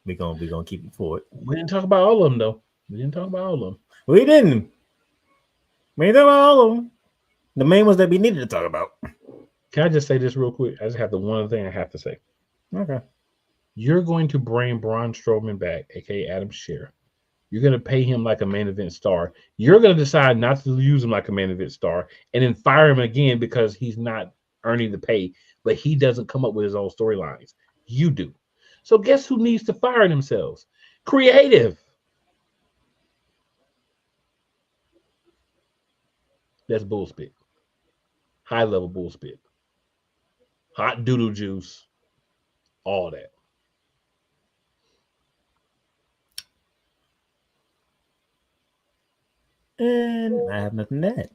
[SPEAKER 2] We're gonna keep it forward.
[SPEAKER 1] We didn't talk about all of them though. We didn't talk about all of them.
[SPEAKER 2] We didn't. We didn't talk about all of them. The main ones that we needed to talk about.
[SPEAKER 1] Can I just say this real quick? I just have the one other thing I have to say.
[SPEAKER 2] Okay.
[SPEAKER 1] You're going to bring Braun Strowman back, aka Adam Scherr. You're going to pay him like a main event star. You're going to decide not to use him like a main event star and then fire him again because he's not earning the pay, but he doesn't come up with his own storylines. You do. So guess who needs to fire themselves? Creative. That's bullspit. High level bullspit. Hot doodle juice. All that.
[SPEAKER 2] And I have nothing to add.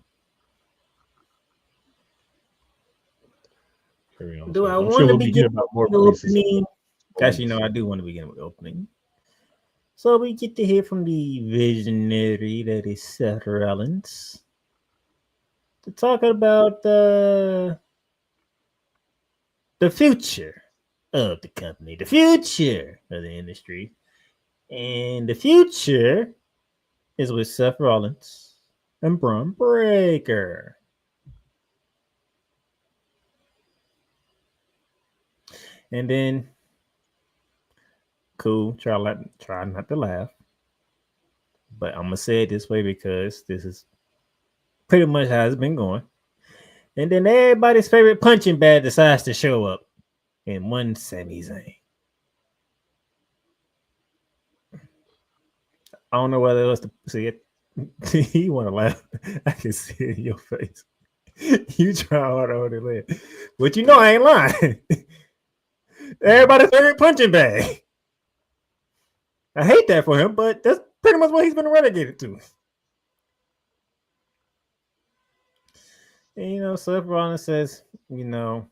[SPEAKER 2] Do I want to begin about more opening? Actually, no, I do want to begin with the opening. So we get to hear from the visionary that is Seth Rollins to talk about the future of the company, the future of the industry, and the future is with Seth Rollins and Braun Breaker. And then, cool, try not to laugh. But I'm going to say it this way because this is pretty much how it's been going. And then everybody's favorite punching bag decides to show up in one Sami Zayn. I don't know whether it was to see it. You want to laugh. I can see it in your face. You try hard to hold it in. But you know I ain't lying. Everybody's favorite punching bag. I hate that for him, but that's pretty much what he's been relegated to. And, Seth Rollins says, we've known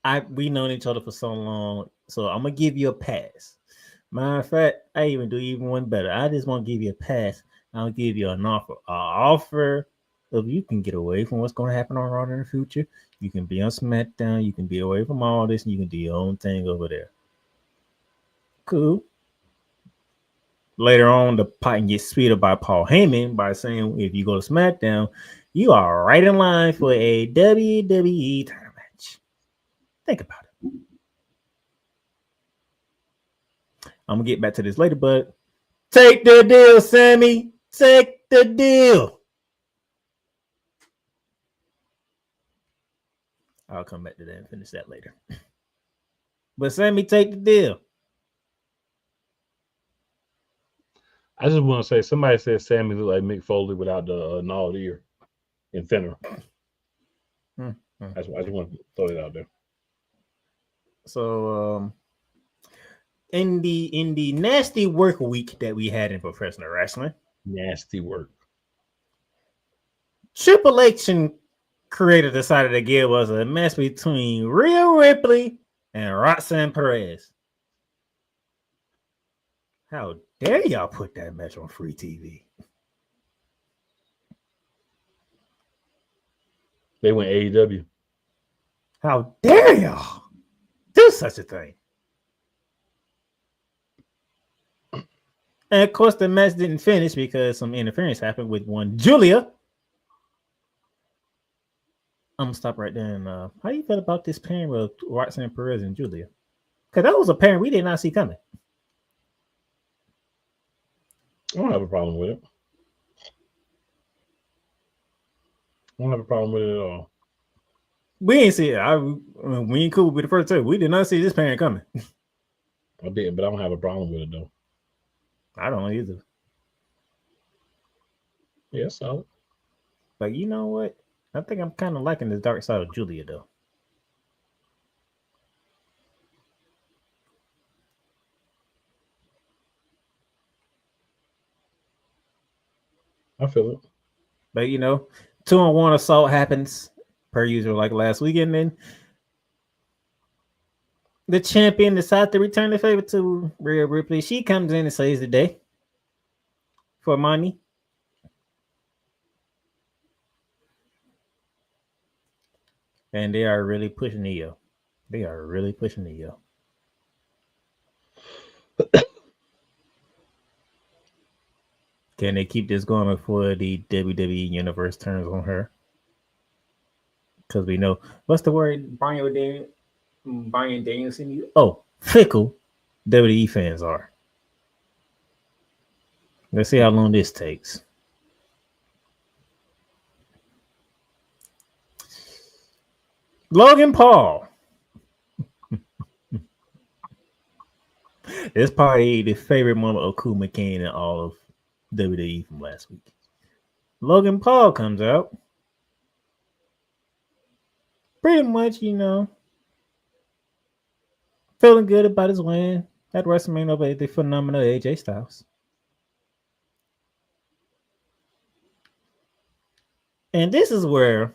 [SPEAKER 2] each other for so long, so I'm going to give you a pass. Matter of fact, I even do even one better. I just want to give you a pass. I'll give you an offer of you can get away from what's going to happen on Raw in the future. You can be on SmackDown. You can be away from all this, and you can do your own thing over there. Cool. Later on, the pot gets sweeter by Paul Heyman by saying, if you go to SmackDown, you are right in line for a WWE title match. Think about it. I'm going to get back to this later, but take the deal, Sammy. Take the deal. I'll come back to that and finish that later. But Sammy, take the deal.
[SPEAKER 1] I just want to say, somebody said Sammy looked like Mick Foley without the gnawed ear in Fenner. I just want to throw it out there.
[SPEAKER 2] So, in the nasty work week that we had in professional wrestling,
[SPEAKER 1] nasty work.
[SPEAKER 2] Triple H and creator decided to give us a match between Rhea Ripley and Roxanne Perez. How dare y'all put that match on free TV?
[SPEAKER 1] They went AEW.
[SPEAKER 2] How dare y'all do such a thing? And of course, the match didn't finish because some interference happened with one Julia. I'm gonna stop right there. And how do you feel about this pairing with Roxanne Perez and Julia? Because that was a pairing we did not see coming.
[SPEAKER 1] I don't have a problem with it. I don't have a problem with it at all.
[SPEAKER 2] We ain't see it. We ain't cool with the first two. We did not see this pairing coming.
[SPEAKER 1] I didn't, but I don't have a problem with it though.
[SPEAKER 2] I don't either.
[SPEAKER 1] Yeah, solid.
[SPEAKER 2] But you know what? I think I'm kind of liking the dark side of Julia though. I
[SPEAKER 1] feel it.
[SPEAKER 2] But 2-on-1 assault happens per usual, like last weekend. Then the champion decides to return the favor to Rhea Ripley. She comes in and saves the day for money. And they are really pushing Io. They are really pushing Io. Can they keep this going before the WWE Universe turns on her? Because we know, what's the word Brian Danielson? Oh, fickle WWE fans are. Let's see how long this takes. Logan Paul. It's probably the favorite moment of Cool McCain in all of WWE from last week. Logan Paul comes out. Pretty much, feeling good about his win at WrestleMania over the phenomenal AJ Styles. And this is all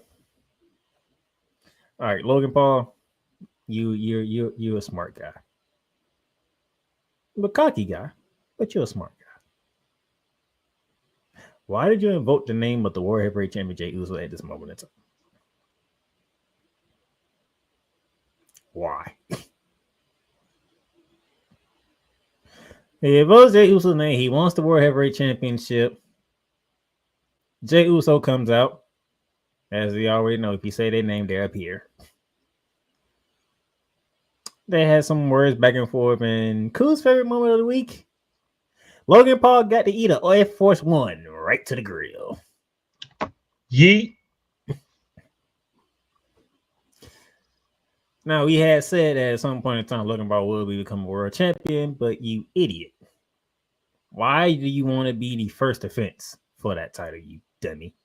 [SPEAKER 2] right, Logan Paul, you're a smart guy. You're a cocky guy, but you're a smart guy. Why did you invoke the name of the World Heavyweight Champion Jey Uso at this moment in time? Why? He invokes Jey Uso's name. He wants the World Heavyweight Championship. Jey Uso comes out. As we already know, if you say their name, they appear. They had some words back and forth. And Cool's favorite moment of the week, Logan Paul got to eat an Air Force One right to the grill.
[SPEAKER 1] Yeet.
[SPEAKER 2] Now, we had said that at some point in time, Logan Paul will become a world champion, but you idiot. Why do you want to be the first defense for that title, you dummy?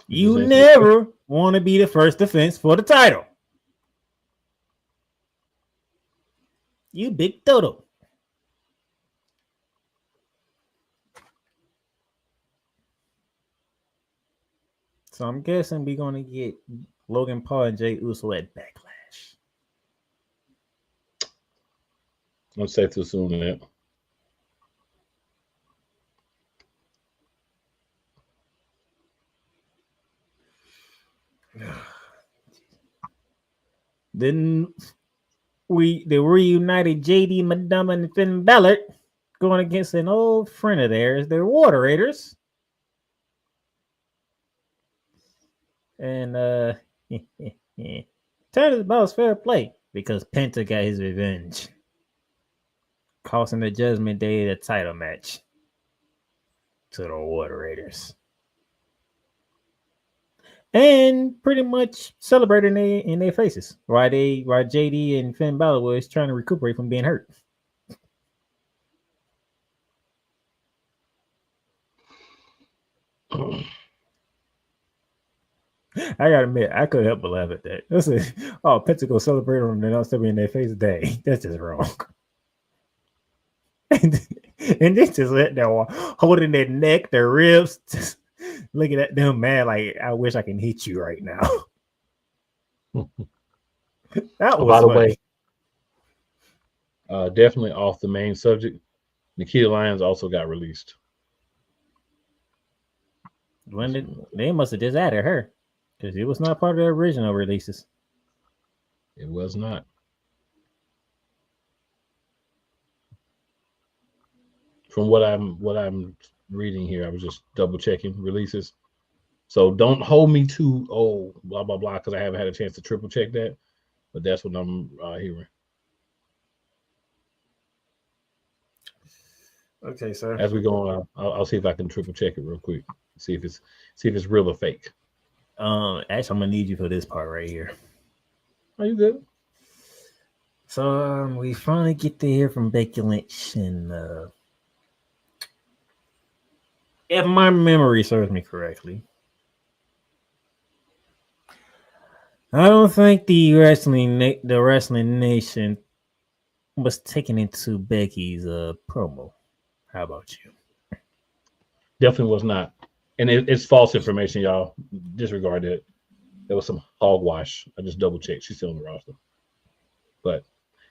[SPEAKER 2] You never want to be the first defense for the title. You big dodo. So I'm guessing we're going to get Logan Paul and Jey Uso at Backlash.
[SPEAKER 1] I'm safe to assume that.
[SPEAKER 2] Then the reunited JD Madonna and Finn Balor going against an old friend of theirs, the Water Raiders. And turn is about fair play because Penta got his revenge, costing the Judgment Day the title match to the Water Raiders. And pretty much celebrating in their faces while JD and Finn Balor was trying to recuperate from being hurt. I gotta admit, I couldn't help but laugh at that. Penta go celebrate them and they're not still in their face. Day. That's just wrong. and they just let them holding their neck, their ribs, just looking at them mad like, I wish I can hit you right now. That was
[SPEAKER 1] by the
[SPEAKER 2] funny.
[SPEAKER 1] way, definitely off the main subject, Nikita Lyons also got released.
[SPEAKER 2] When they must have just added her because it was not part of the original releases.
[SPEAKER 1] It was not. From what I'm reading here, I was just double checking releases. So don't hold me to blah blah blah because I haven't had a chance to triple check that. But that's what I'm hearing.
[SPEAKER 2] Okay, sir.
[SPEAKER 1] As we go on, I'll see if I can triple check it real quick. See if it's real or fake.
[SPEAKER 2] Actually, I'm gonna need you for this part right here.
[SPEAKER 1] Are you good?
[SPEAKER 2] So we finally get to hear from Becky Lynch, and if my memory serves me correctly, I don't think the Wrestling Nation was taken into Becky's promo. How about you?
[SPEAKER 1] Definitely was not. And it's false information, y'all. Disregard it. There was some hogwash. I just double checked. She's still on the roster. But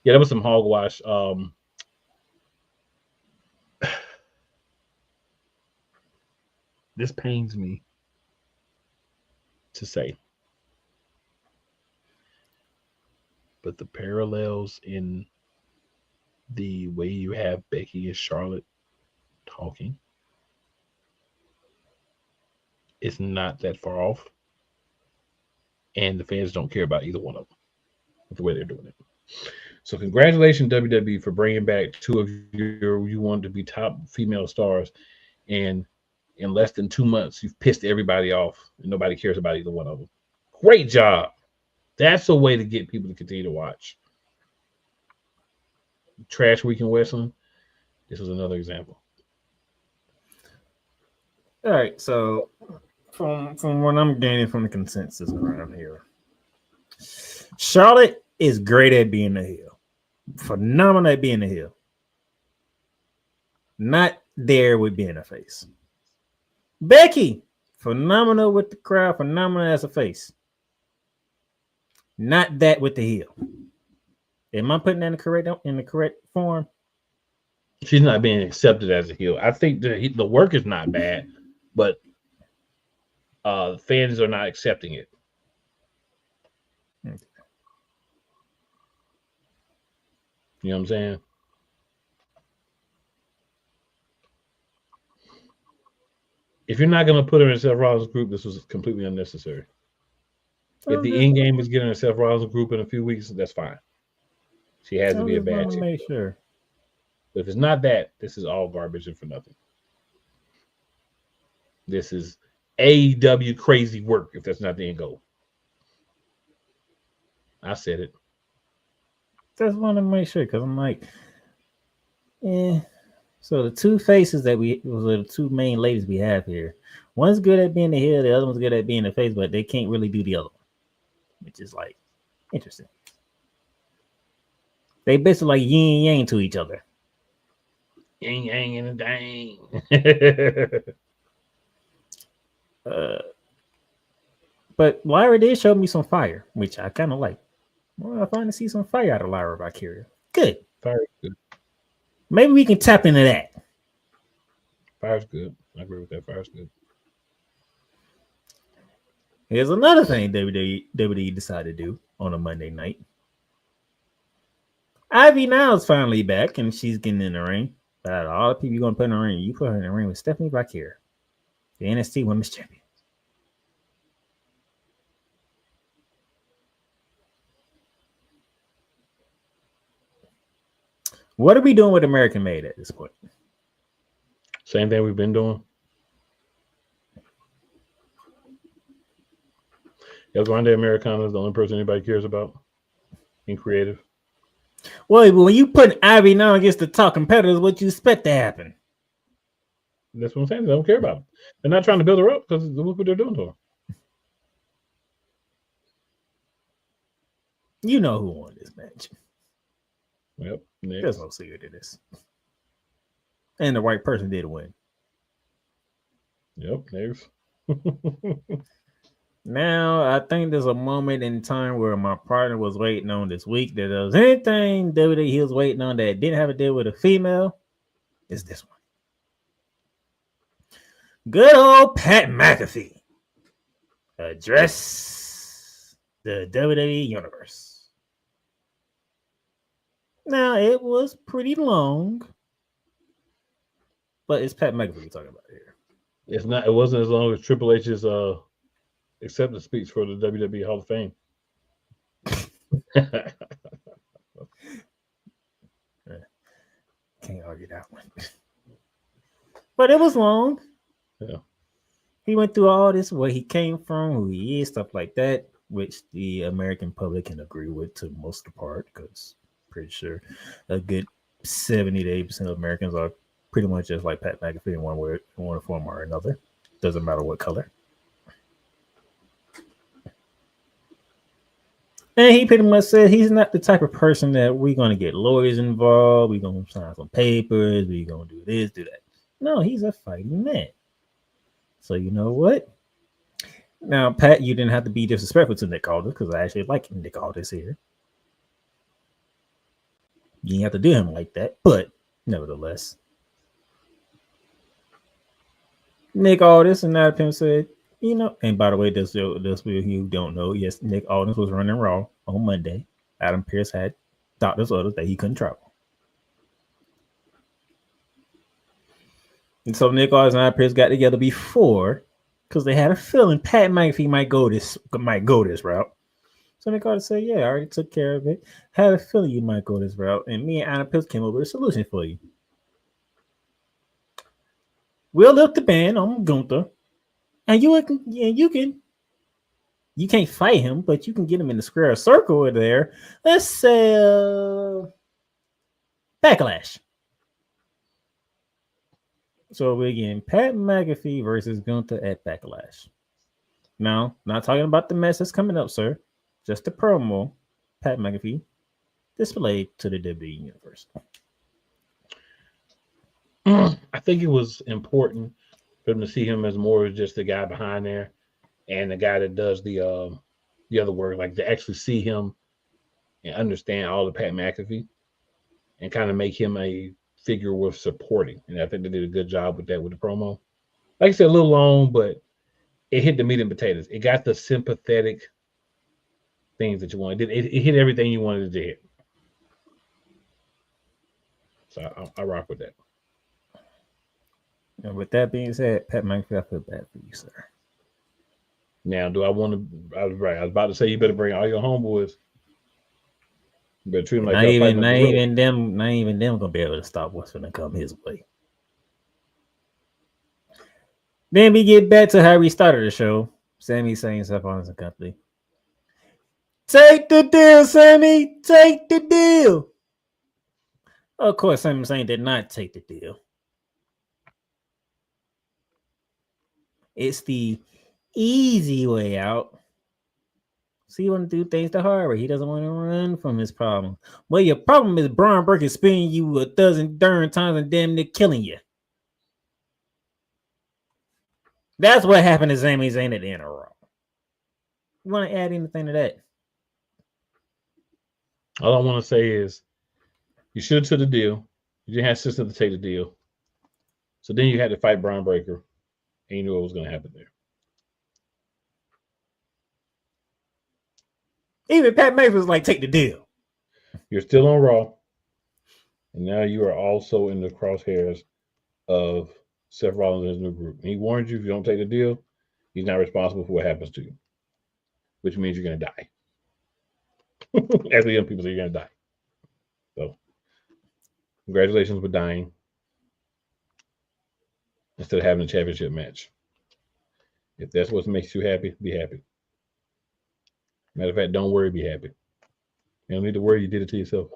[SPEAKER 1] yeah, there was some hogwash. This pains me to say. But the parallels in the way you have Becky and Charlotte talking is not that far off. And the fans don't care about either one of them with the way they're doing it. So congratulations, WWE, for bringing back two of you wanted to be top female stars. And in less than 2 months, you've pissed everybody off and nobody cares about either one of them. Great job. That's a way to get people to continue to watch. Trash Week in Wrestling. This was another example.
[SPEAKER 2] All right, so from what I'm gaining from the consensus around here, Charlotte is great at being a heel, phenomenal at being a heel, not there with being a face. Becky, phenomenal with the crowd, phenomenal as a face, not that with the heel. Am I putting that in the correct form?
[SPEAKER 1] She's not being accepted as a heel. I think the work is not bad, but fans are not accepting it.
[SPEAKER 2] Okay.
[SPEAKER 1] You know what I'm saying? If you're not going to put her in Seth Rollins' group, this was completely unnecessary. If the end game is getting a Seth Rollins group in a few weeks, that's fine. She has to be a bad chick.
[SPEAKER 2] Make sure.
[SPEAKER 1] But if it's not that, this is all garbage and for nothing. This is AEW crazy work if that's not the end goal. I said it.
[SPEAKER 2] Just want to make sure because I'm like, So the two faces that the two main ladies we have here, one's good at being the heel, the other one's good at being the face, but they can't really do the other one, which is like interesting. They basically like yin and yang to each other.
[SPEAKER 1] Yin yang and a dang.
[SPEAKER 2] But Lyra did show me some fire, which I kind of like. Well, I finally see some fire out of Lyra Valkyria. Good.
[SPEAKER 1] Fire's good.
[SPEAKER 2] Maybe we can tap into that.
[SPEAKER 1] Fire's good. I agree with that. Fire's good.
[SPEAKER 2] Here's another thing WWE decided to do on a Monday night. Ivy now is finally back, and she's getting in the ring. But out of all the people you're going to put in the ring, you put her in the ring with Stephanie Valkyria, the NXT Women's Champion. What are we doing with American Made at this point?
[SPEAKER 1] Same thing we've been doing. El Grande Americana is the only person anybody cares about in creative.
[SPEAKER 2] Well, when you put Ivy now against the top competitors, what you expect to happen?
[SPEAKER 1] That's what I'm saying. They don't care about them. They're not trying to build her up because look what they're doing to her.
[SPEAKER 2] You know who won this match.
[SPEAKER 1] Yep. Next.
[SPEAKER 2] There's no secret to this. And the right person did win.
[SPEAKER 1] Yep. Next.
[SPEAKER 2] Now, I think there's a moment in time where my partner was waiting on this week that there was anything WWE he was waiting on that didn't have to deal with a female. It's this one. Good old Pat McAfee address the WWE Universe. Now, it was pretty long, but it's Pat McAfee we're talking about here.
[SPEAKER 1] It's not. It wasn't as long as Triple H's acceptance speech for the WWE Hall of Fame.
[SPEAKER 2] Can't argue that one. But it was long.
[SPEAKER 1] Yeah.
[SPEAKER 2] He went through all this, where he came from, who he is, stuff like that, which the American public can agree with to most of the part, because pretty sure a good 70 to 80% of Americans are pretty much just like Pat McAfee in one form or another. Doesn't matter what color. And he pretty much said he's not the type of person that we're going to get lawyers involved. We're going to sign some papers. We're going to do this, do that. No, he's a fighting man. So you know what? Now, Pat, you didn't have to be disrespectful to Nick Aldis because I actually like Nick Aldis here. You didn't have to do him like that, but nevertheless, Nick Aldis and Adam Pimp said, you know, and by the way, this you don't know, yes, Nick Aldis was running Raw on Monday. Adam Pearce had doctor's orders that he couldn't travel. And so Nick Aldis and Adam Pearce got together before because they had a feeling Pat McAfee might go this route. So Nick Aldis said, yeah, I already took care of it. Had a feeling you might go this route. And me and Adam Pearce came up with a solution for you. We'll lift the band on Gunther. And you can't fight him, but you can get him in the square circle over there. Let's say Backlash. So we're getting Pat McAfee versus Gunther at Backlash. Now, not talking about the mess that's coming up, sir. Just the promo, Pat McAfee, displayed to the WWE Universe.
[SPEAKER 1] I think it was important for them to see him as more as just the guy behind there and the guy that does the other work, like to actually see him and understand all of Pat McAfee and kind of make him a figure worth supporting. And I think they did a good job with that with the promo. Like I said, a little long, but it hit the meat and potatoes. It got the sympathetic things that you wanted. It hit everything you wanted to hit. So I rock with that.
[SPEAKER 2] And with that being said, Pat McAfee, I feel bad for you, sir.
[SPEAKER 1] Now, do I want to? I was about to say you better bring all your homeboys. You better treat them like
[SPEAKER 2] not even them gonna be able to stop what's gonna come his way. Then we get back to how we started the show. Sami saying stuff on his company. Take the deal, Sami. Take the deal. Of course, Sami Zayn did not take the deal. It's the easy way out. So you want to do things the hard way. He doesn't want to run from his problem. Well, your problem is Braun Breaker spinning you a dozen darn times and damn near killing you. That's what happened to Sami Zayn at the end of Raw. You want to add anything to that?
[SPEAKER 1] All I want to say is you should have took the deal. You didn't have system to take the deal. So then you had to fight Braun Breaker. And you knew what was going to happen there.
[SPEAKER 2] Even Pat McAfee was like, take the deal.
[SPEAKER 1] You're still on Raw. And now you are also in the crosshairs of Seth Rollins and his new group. And he warned you if you don't take the deal, he's not responsible for what happens to you. Which means you're going to die. As the young people say, you're going to die. So, congratulations for dying. Instead of having a championship match. If that's what makes you happy, be happy. Matter of fact, don't worry, be happy. You don't need to worry, you did it to yourself.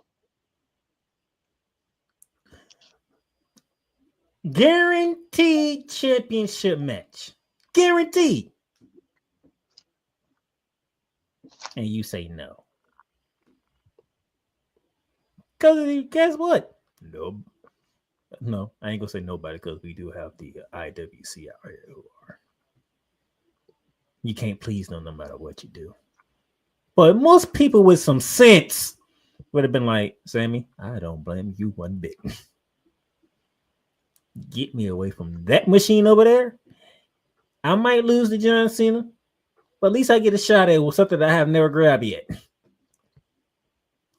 [SPEAKER 2] Guaranteed championship match. Guaranteed. And you say no. Because guess what? No, I ain't gonna say nobody because we do have the IWC out here who are. You can't please them no matter what you do. But most people with some sense would have been like, Sami, I don't blame you one bit. Get me away from that machine over there. I might lose to John Cena, but at least I get a shot at something that I have never grabbed yet.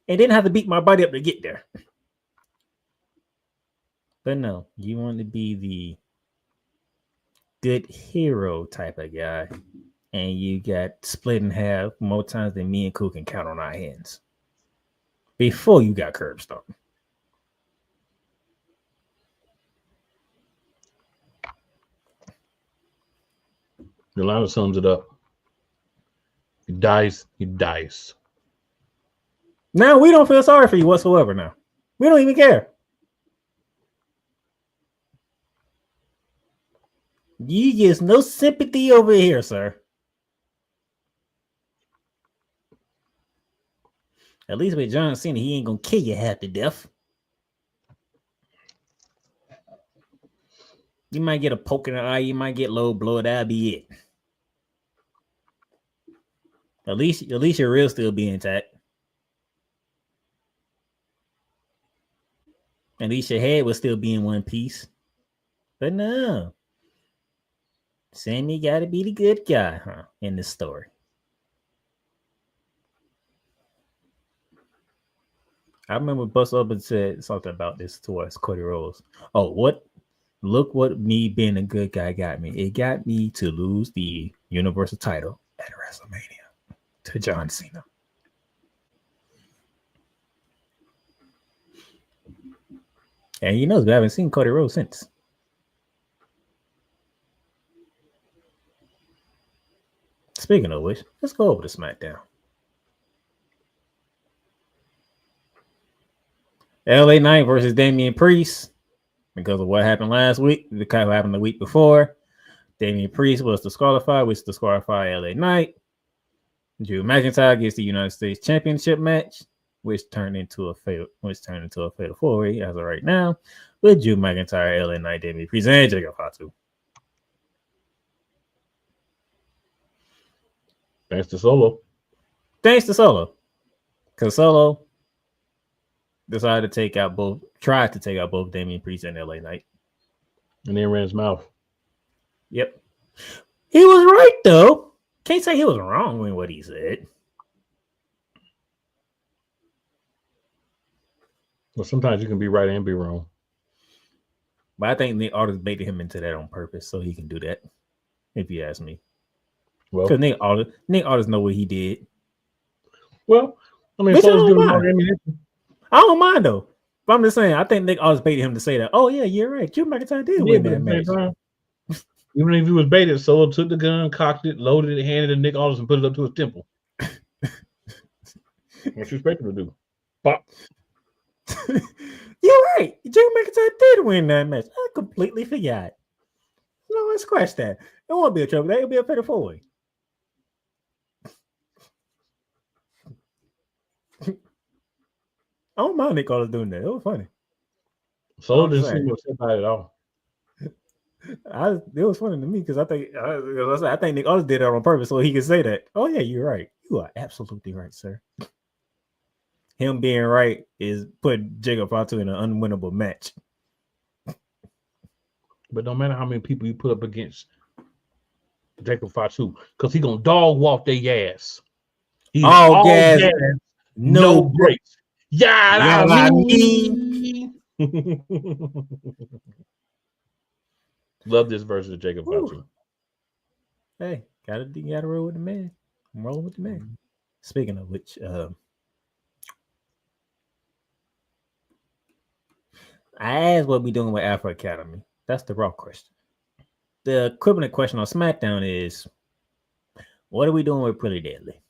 [SPEAKER 2] And didn't have to beat my body up to get there. But no, you want to be the good hero type of guy. And you got split in half more times than me and Cook can count on our hands. Before you got curb stomped.
[SPEAKER 1] Yolanda sums it up. He dies, he dies.
[SPEAKER 2] Now we don't feel sorry for you whatsoever now. We don't even care. You get no sympathy over here, sir. At least with John Cena, he ain't gonna kill you half to death. You might get a poke in the eye. You might get low blow. That'll be it. At least your reel still be intact. At least your head will still be in one piece. But no. Sammy got to be the good guy, huh? In this story. I remember Bust Up and said something about this towards Cody Rhodes. Oh, what? Look what me being a good guy got me. It got me to lose the Universal title at WrestleMania to John Cena. And you know, we haven't seen Cody Rhodes since. Speaking of which, let's go over to SmackDown. LA Knight versus Damian Priest. Because of what happened last week, the kind of happened the week before. Damian Priest was disqualified, which disqualified LA Knight. Drew McIntyre gets the United States Championship match, which turned into a fatal four-way as of right now, with Drew McIntyre, LA Knight, Damian Priest, and Jacob Fatu.
[SPEAKER 1] Thanks to Solo.
[SPEAKER 2] Because Solo decided to tried to take out both Damian Priest and LA Knight.
[SPEAKER 1] And then ran his mouth.
[SPEAKER 2] Yep. He was right, though. Can't say he was wrong with what he said.
[SPEAKER 1] Well, sometimes you can be right and be wrong.
[SPEAKER 2] But I think Nick Aldis baited him into that on purpose so he can do that, if you ask me.
[SPEAKER 1] Well,
[SPEAKER 2] because Nick Aldis know what he did.
[SPEAKER 1] Well, I mean,
[SPEAKER 2] I don't mind though. But I'm just saying, I think Nick Aldis baited him to say that. Oh yeah, you're right. Drew McIntyre did win that match.
[SPEAKER 1] Even if he was baited, Solo took the gun, cocked it, loaded it, handed it to Nick Aldis, and put it up to his temple. What you expect him to do? Pop.
[SPEAKER 2] You're right. Drew McIntyre did win that match. I completely forgot. No, let's scratch that. It won't be a trouble. It'll be a fatal four-way. I don't mind Nick Aldis doing that. It was funny.
[SPEAKER 1] Solo didn't seem upset by it at all.
[SPEAKER 2] It was funny to me because I think Nick Aldis did that on purpose so he could say that. Oh yeah, you're right. You are absolutely right, sir. Him being right is putting Jacob Fatu in an unwinnable match.
[SPEAKER 1] But no matter how many people you put up against Jacob Fatu, because he's gonna dog walk their ass. He's all gas, no brakes. Yeah, I mean. Love this version of Jacob Fatu.
[SPEAKER 2] Hey, gotta roll with the man. I'm rolling with the man. Speaking of which, I asked what we doing with Afro Academy. That's the raw question. The equivalent question on SmackDown is, what are we doing with Pretty Deadly?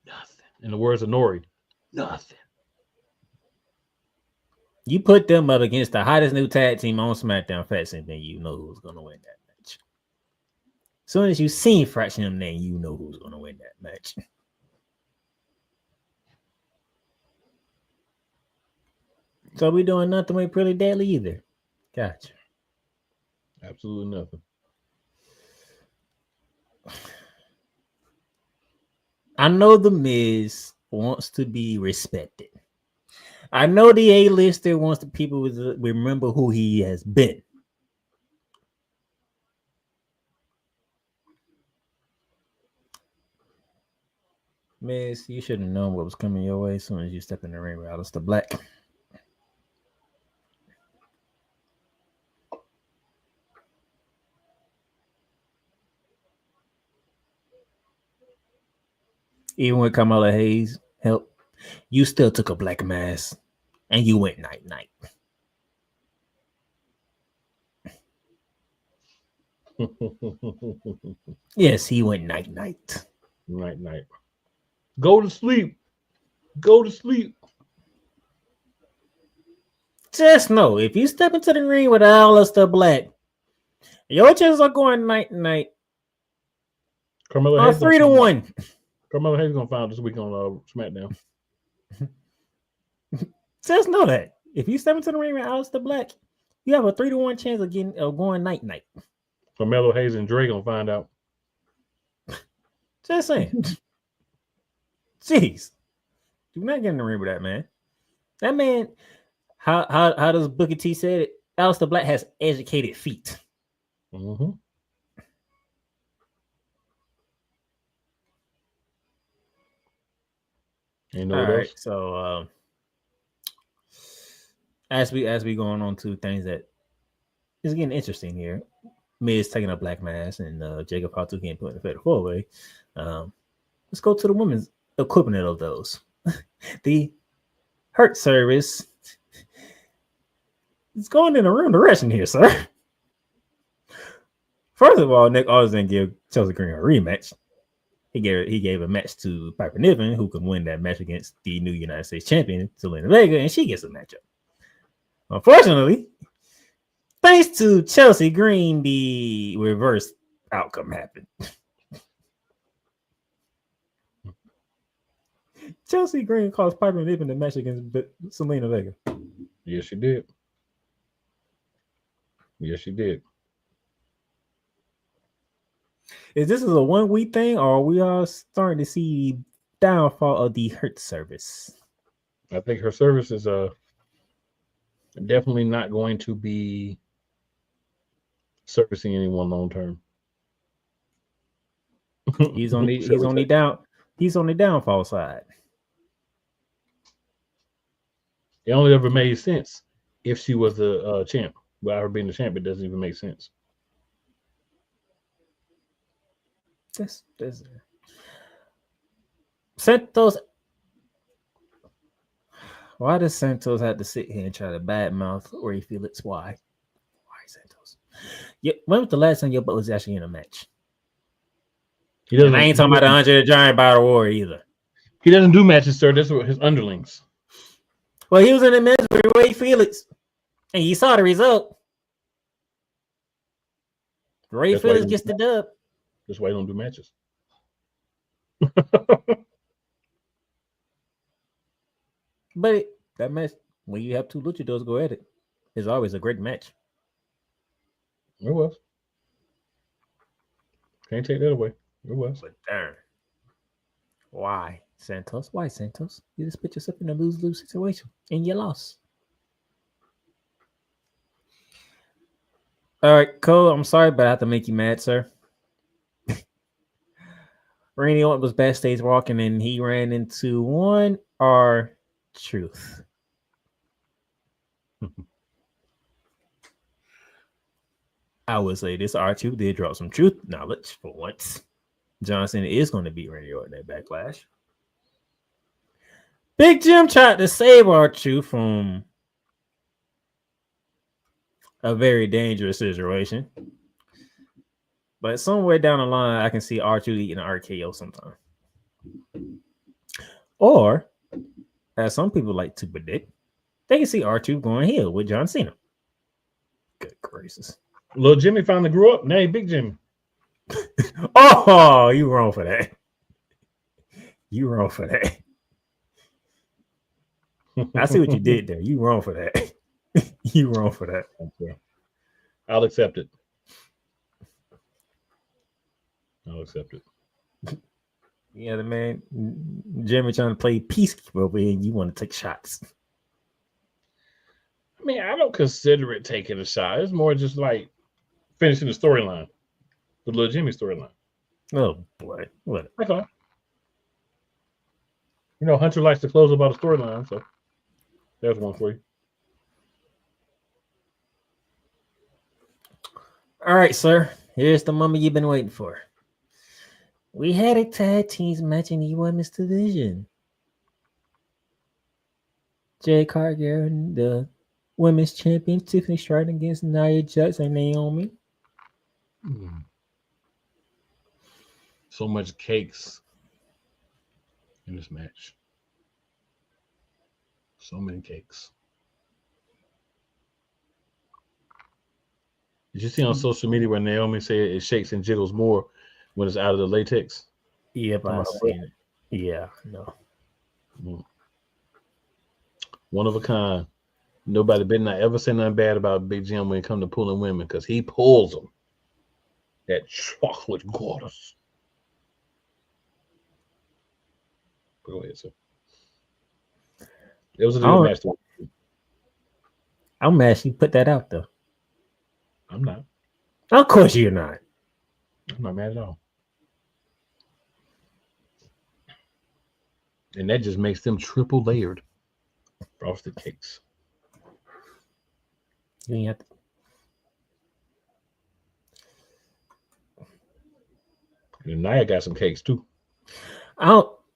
[SPEAKER 1] Nothing. In the words of Nori, nothing.
[SPEAKER 2] You put them up against the hottest new tag team on SmackDown, Fraction, then you know who's going to win that match. As soon as you seen Fraction, then you know who's going to win that match. So we doing nothing with Pretty Deadly either. Gotcha.
[SPEAKER 1] Absolutely nothing.
[SPEAKER 2] I know The Miz wants to be respected. I know the A-lister wants the people to remember who he has been. Miz, you should have known what was coming your way as soon as you step in the ring with Aleister Black. Even with Kamala Hayes help, you still took a black mask and you went night-night. Yes, he went night-night.
[SPEAKER 1] Night-night. Go to sleep. Go to sleep.
[SPEAKER 2] Just know, if you step into the ring with Aleister Black, your chances are going night-night.
[SPEAKER 1] Carmelo
[SPEAKER 2] Hayes 3-1.
[SPEAKER 1] Carmelo Hayes gonna find out this week on SmackDown.
[SPEAKER 2] Just know that if you step into the ring with Aleister Black, You have a 3-1 chance of going night.
[SPEAKER 1] Carmelo Hayes and Dre gonna find out.
[SPEAKER 2] Just saying. Jeez, do not get in the ring with that man. That man, how does Booker T say it? Aleister Black has educated feet.
[SPEAKER 1] Mm-hmm. Ain't no else.
[SPEAKER 2] So as we going on to things that is getting interesting here, Miz taking a black mask and Jacob Fatu getting put in the fatal 4-way. Let's go to the women's equivalent of those. The Hurt Service. It's going in the wrong direction here, sir. First of all, Nick Aldis didn't give Chelsea Green a rematch. He gave a match to Piper Niven, who can win that match against the new United States champion, Zelina Vega, and she gets a matchup. Unfortunately, thanks to Chelsea Green, the reverse outcome happened. Chelsea Green caused Piper Niven the match against Zelina Vega.
[SPEAKER 1] Yes, she did. Yes, she did.
[SPEAKER 2] Is this a 1 week thing, or are we all starting to see the downfall of the Hurt Service?
[SPEAKER 1] I think her service is definitely not going to be servicing anyone long term.
[SPEAKER 2] He's on the downfall side.
[SPEAKER 1] It only ever made sense if she was the champ. Without her being the champ, it doesn't even make sense.
[SPEAKER 2] Santos. Why does Santos have to sit here and try to badmouth Ray Felix? Why Santos? Yeah, when was the last time your butt was actually in a match? And I ain't talking about the Andre the Giant Battle War either.
[SPEAKER 1] He doesn't do matches, sir. That's what his underlings.
[SPEAKER 2] Well, he was in a match with Ray Felix, and you saw the result. Ray Felix gets the dub.
[SPEAKER 1] That's why he don't do matches.
[SPEAKER 2] But that match, when you have two luchadors go at it, is always a great match.
[SPEAKER 1] It was. Can't take that away. It was.
[SPEAKER 2] But darn. Why, Santos? Why, Santos? You just put yourself in a lose-lose situation, and you lost. All right, Cole, I'm sorry, but I have to make you mad, sir. Randy Orton was backstage walking, and he ran into one R-Truth. I would say this R-Truth did drop some truth knowledge for once. John Cena is going to beat Randy Orton at Backlash. Big Jim tried to save R-Truth from a very dangerous situation. But somewhere down the line, I can see R-Truth eating an RKO sometime. Or, as some people like to predict, they can see R-Truth going heel with John Cena. Good gracious.
[SPEAKER 1] Little Jimmy finally grew up. Now he Big Jimmy.
[SPEAKER 2] Oh, you wrong for that. You wrong for that. I see what you did there. You wrong for that. You wrong for that.
[SPEAKER 1] Okay. I'll accept it. I'll accept it.
[SPEAKER 2] Yeah, the man, Jimmy trying to play peacekeeper over here, and you want to take shots.
[SPEAKER 1] I mean, I don't consider it taking a shot. It's more just like finishing the storyline, the Little Jimmy storyline.
[SPEAKER 2] Oh boy, what?
[SPEAKER 1] Okay. You know, Hunter likes to close about a storyline, so there's one for you.
[SPEAKER 2] All right, sir. Here's the moment you've been waiting for. We had a tag teams match in the women's division. Jay Cargill and the women's champion Tiffany Stratton against Nia Jax and Naomi.
[SPEAKER 1] So much cakes in this match. So many cakes. Did you see on social media where Naomi said it shakes and jiggles more when it's out of the latex?
[SPEAKER 2] Yep, I've seen it. Yeah, no.
[SPEAKER 1] One of a kind. Nobody better not ever say nothing bad about Big Jim when it comes to pulling women, because he pulls them. That chocolate gorgeous. Go ahead, sir. It was a good match.
[SPEAKER 2] I'm mad she put that out, though.
[SPEAKER 1] I'm not.
[SPEAKER 2] Of course you're not.
[SPEAKER 1] I'm not mad at all. And that just makes them triple layered frosted cakes.
[SPEAKER 2] You ain't have to.
[SPEAKER 1] And Nia got some cakes too.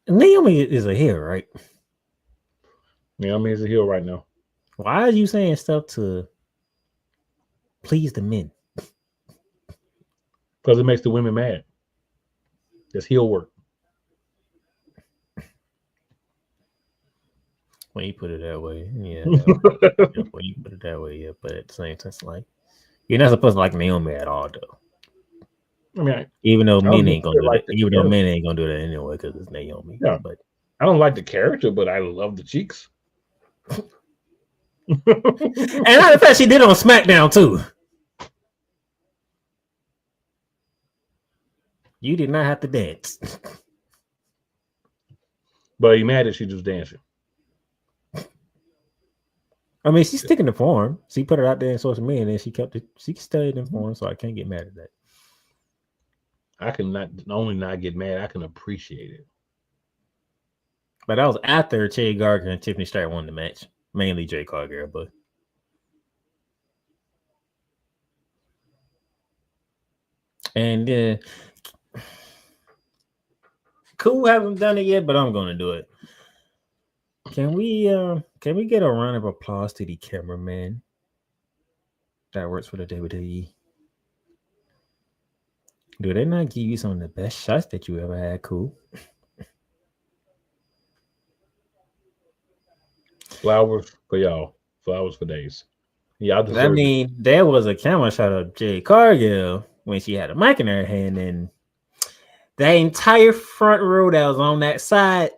[SPEAKER 2] Naomi is a heel, right?
[SPEAKER 1] Naomi is a heel right now.
[SPEAKER 2] Why are you saying stuff to please the men?
[SPEAKER 1] Because it makes the women mad. It's heel work.
[SPEAKER 2] When you put it that way, yeah. When you put it that way, yeah. But at the same time, it's like you're not supposed to like Naomi at all, though.
[SPEAKER 1] I mean,
[SPEAKER 2] even though men ain't gonna do that, even though men ain't gonna do that anyway, because it's Naomi.
[SPEAKER 1] Yeah,
[SPEAKER 2] but
[SPEAKER 1] I don't like the character, but I love the cheeks.
[SPEAKER 2] And matter of fact, she did on SmackDown too. You did not have to dance.
[SPEAKER 1] But you mad that she just dancing?
[SPEAKER 2] I mean, she's sticking to form. She put it out there in social media, and then she kept it. She stayed in form, so I can't get mad at that.
[SPEAKER 1] I can not only not get mad, I can appreciate it.
[SPEAKER 2] But that was after Jay Gardner and Tiffany Stratton won the match. Mainly Jay Gardner, but and cool, haven't done it yet, but I'm gonna do it. Can we get a round of applause to the cameraman that works for the WWE? Do they not give you some of the best shots that you ever had? Cool.
[SPEAKER 1] Flowers for y'all. Flowers for days. Y'all deserve
[SPEAKER 2] I mean, there was a camera shot of Jade Cargill when she had a mic in her hand, and the entire front row that was on that side,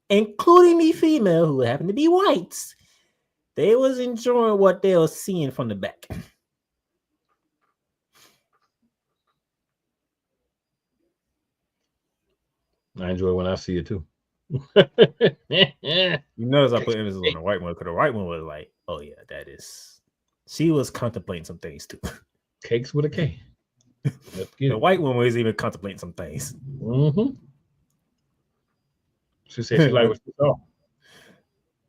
[SPEAKER 2] including the female who happened to be whites, they was enjoying what they were seeing from the back.
[SPEAKER 1] I enjoy when I see it too.
[SPEAKER 2] You notice I put emphasis on the white one because the white one was like, oh yeah, that is. She was contemplating some things too.
[SPEAKER 1] Cakes with a K.
[SPEAKER 2] The white one was even contemplating some things.
[SPEAKER 1] Mm-hmm. She said she liked what she saw.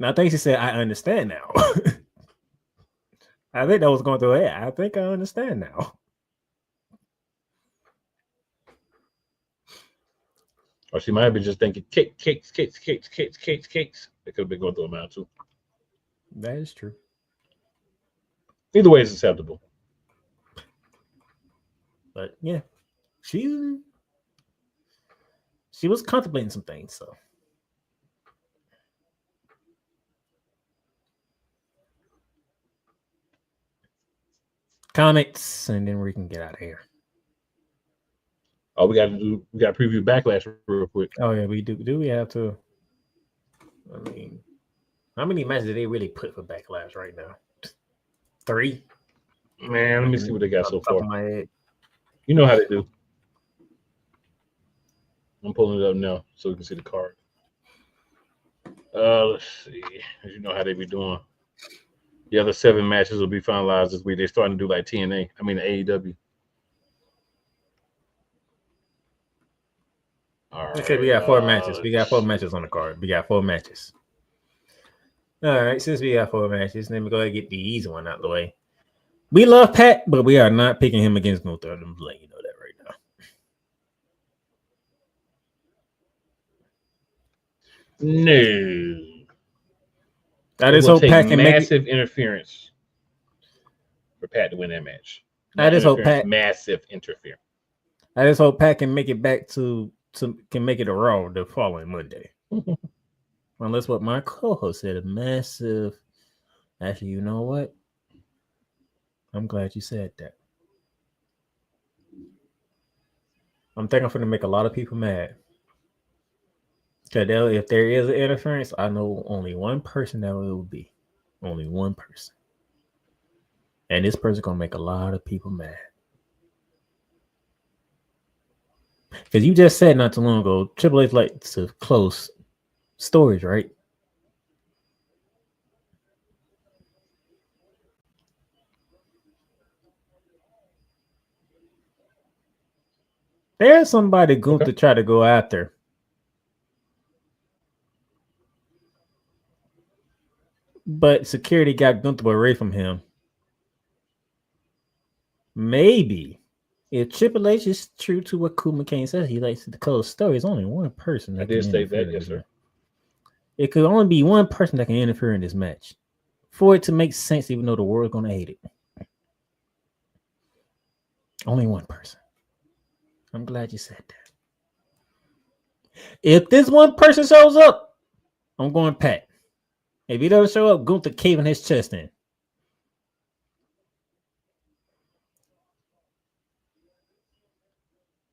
[SPEAKER 2] Now I think she said, I understand now. I think that was going through her head. I think I understand now.
[SPEAKER 1] Or she might have been just thinking cakes. It could have been going through her mind too.
[SPEAKER 2] That is true.
[SPEAKER 1] Either way is acceptable.
[SPEAKER 2] But yeah, she was contemplating some things, so. Comments, and then we can get out of here.
[SPEAKER 1] Oh, we got to preview Backlash real quick.
[SPEAKER 2] Oh yeah, we do. Do we have to? I mean, how many matches did they really put for Backlash right now? 3.
[SPEAKER 1] Man, let me see what they got so far.
[SPEAKER 2] My head.
[SPEAKER 1] You know how they do. I'm pulling it up now so we can see the card. Let's see. As you know how they be doing. The other 7 matches will be finalized this week. They're starting to do like TNA. I mean AEW. All right.
[SPEAKER 2] Okay, we got 4 matches. We got 4 matches on the card. We got 4 matches. All right, since we got 4 matches, let me go ahead and get the easy one out of the way. We love Pat, but we are not picking him against Gunther. I'm letting you know that right now.
[SPEAKER 1] No.
[SPEAKER 2] I just hope Pat can make
[SPEAKER 1] massive interference for Pat to win that match.
[SPEAKER 2] I just hope Pat
[SPEAKER 1] massive interference.
[SPEAKER 2] I just hope Pat can make it back to can make it a Raw the following Monday. Unless what my co-host said, a massive. Actually, you know what? I'm glad you said that. I'm thinking I'm going to make a lot of people mad. Because if there is an interference, I know only one person that it will be. Only one person. And this person gonna make a lot of people mad. Because you just said not too long ago, Triple H likes to close stories, right? There's somebody Gunther try to go after. But security got Gunther away from him. Maybe. If Triple H is true to what Kool McCain says, he likes to close stories. Only one person that
[SPEAKER 1] I did
[SPEAKER 2] can
[SPEAKER 1] say
[SPEAKER 2] interfere
[SPEAKER 1] that,
[SPEAKER 2] in
[SPEAKER 1] yes,
[SPEAKER 2] this
[SPEAKER 1] sir.
[SPEAKER 2] match. It could only be one person that can interfere in this match for it to make sense, even though the world's going to hate it. Only one person. I'm glad you said that. If this one person shows up, I'm going Pat. If he doesn't show up, Gunther caving his chest in.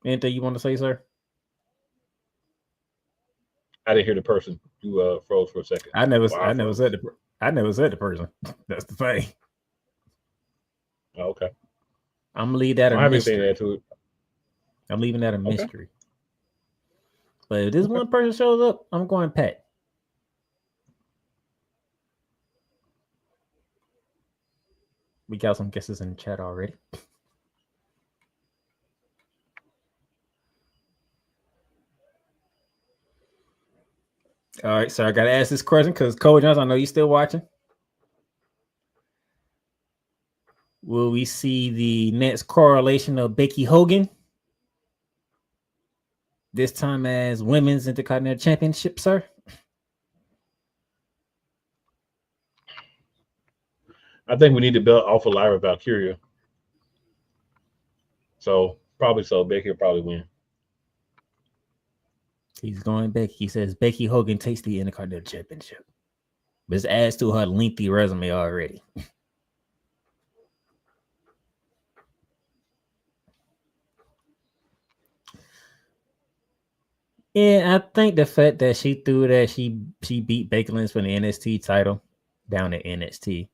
[SPEAKER 2] Anything you want to say, sir?
[SPEAKER 1] I didn't hear the person. You froze for a second.
[SPEAKER 2] I never
[SPEAKER 1] Wow,
[SPEAKER 2] said the person. That's the thing.
[SPEAKER 1] Oh, okay.
[SPEAKER 2] I'm gonna leave that
[SPEAKER 1] I
[SPEAKER 2] a
[SPEAKER 1] don't have anything to
[SPEAKER 2] mystery.
[SPEAKER 1] add to it.
[SPEAKER 2] I'm leaving that a
[SPEAKER 1] Okay.
[SPEAKER 2] mystery. But if this
[SPEAKER 1] Okay.
[SPEAKER 2] one person shows up, I'm going Pat. We got some guesses in the chat already. All right, so I gotta ask this question because Cole Johnson, I know you're still watching. Will we see the next correlation of Becky Hogan? This time as Women's Intercontinental Championship, sir?
[SPEAKER 1] I think we need to belt off of Lyra Valkyria. So probably so. Becky will probably win.
[SPEAKER 2] He's going Becky. He says Becky Hogan takes the Intercontinental Championship. This adds to her lengthy resume already. Yeah, I think the fact that she threw that she beat Becky Lynch for the NXT title down at NXT.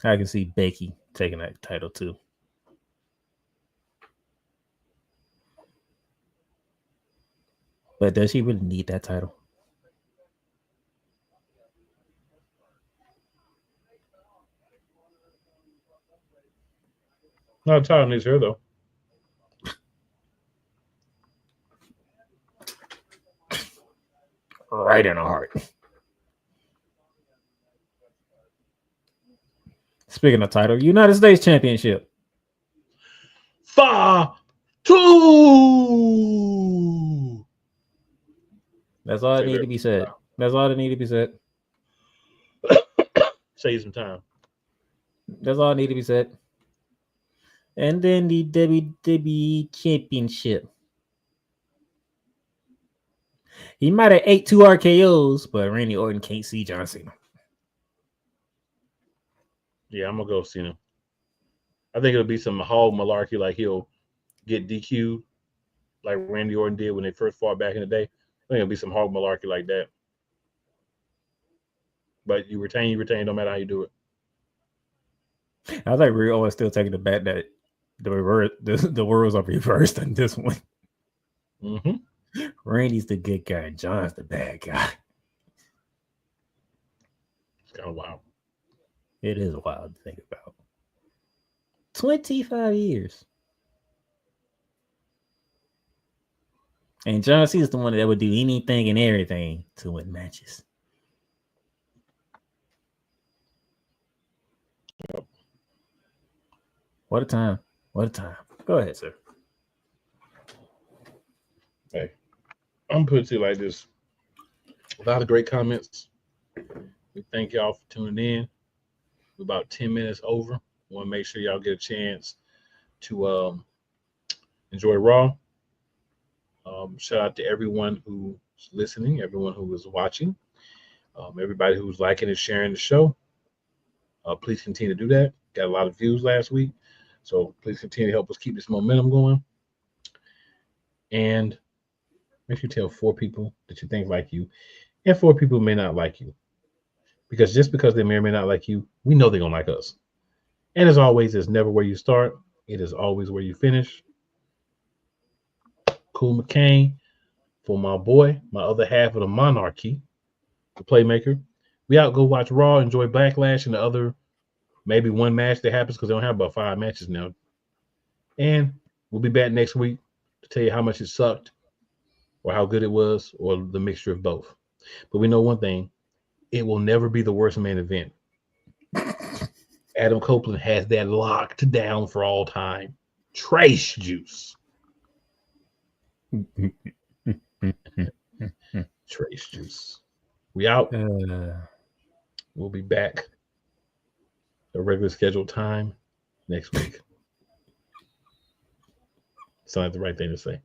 [SPEAKER 2] I can see Becky taking that title too. But does she really need that title?
[SPEAKER 1] No, the title needs her though.
[SPEAKER 2] Right in her heart. Speaking of title, United States Championship.
[SPEAKER 1] 5-2.
[SPEAKER 2] That's all that need to be said. That's all that need to be said.
[SPEAKER 1] Save some time.
[SPEAKER 2] That's all that need to be said. And then the WWE Championship. He might have ate 2 RKOs, but Randy Orton can't see John Cena.
[SPEAKER 1] Yeah, I'm gonna go Cena. I think it'll be some hog malarkey, like he'll get DQ'd, like Randy Orton did when they first fought back in the day. I think it'll be some hog malarkey like that. But you retain, no matter how you do it.
[SPEAKER 2] I think we're always still taking the bet that the worlds are reversed in this one.
[SPEAKER 1] Mm-hmm.
[SPEAKER 2] Randy's the good guy, and John's the bad guy.
[SPEAKER 1] It's kind of wild.
[SPEAKER 2] It is wild to think about. 25 years. And John Cena's the one that would do anything and everything to win matches.
[SPEAKER 1] Yep.
[SPEAKER 2] What a time. What a time. Go ahead, sir.
[SPEAKER 1] Hey, I'm putting it to you like this. A lot of great comments. We thank y'all for tuning in. We're about 10 minutes over. Want to make sure y'all get a chance to enjoy Raw. Shout out to everyone who's listening, everyone who is watching, everybody who's liking and sharing the show. Please continue to do that. Got a lot of views last week, so please continue to help us keep this momentum going. And make sure you tell 4 people that you think like you, and 4 people may not like you. Because just because they may or may not like you, we know they're going to like us. And as always, it's never where you start. It is always where you finish. Cool McCain, for my boy, my other half of the monarchy, the playmaker. We out, go watch Raw, enjoy Backlash and the other, maybe one match that happens because they don't have about 5 matches now. And we'll be back next week to tell you how much it sucked or how good it was or the mixture of both. But we know one thing, it will never be the worst main event. Adam Copeland has that locked down for all time. Trace juice. Trace juice. We out. We'll be back at regular scheduled time next week. Sounds like the right thing to say.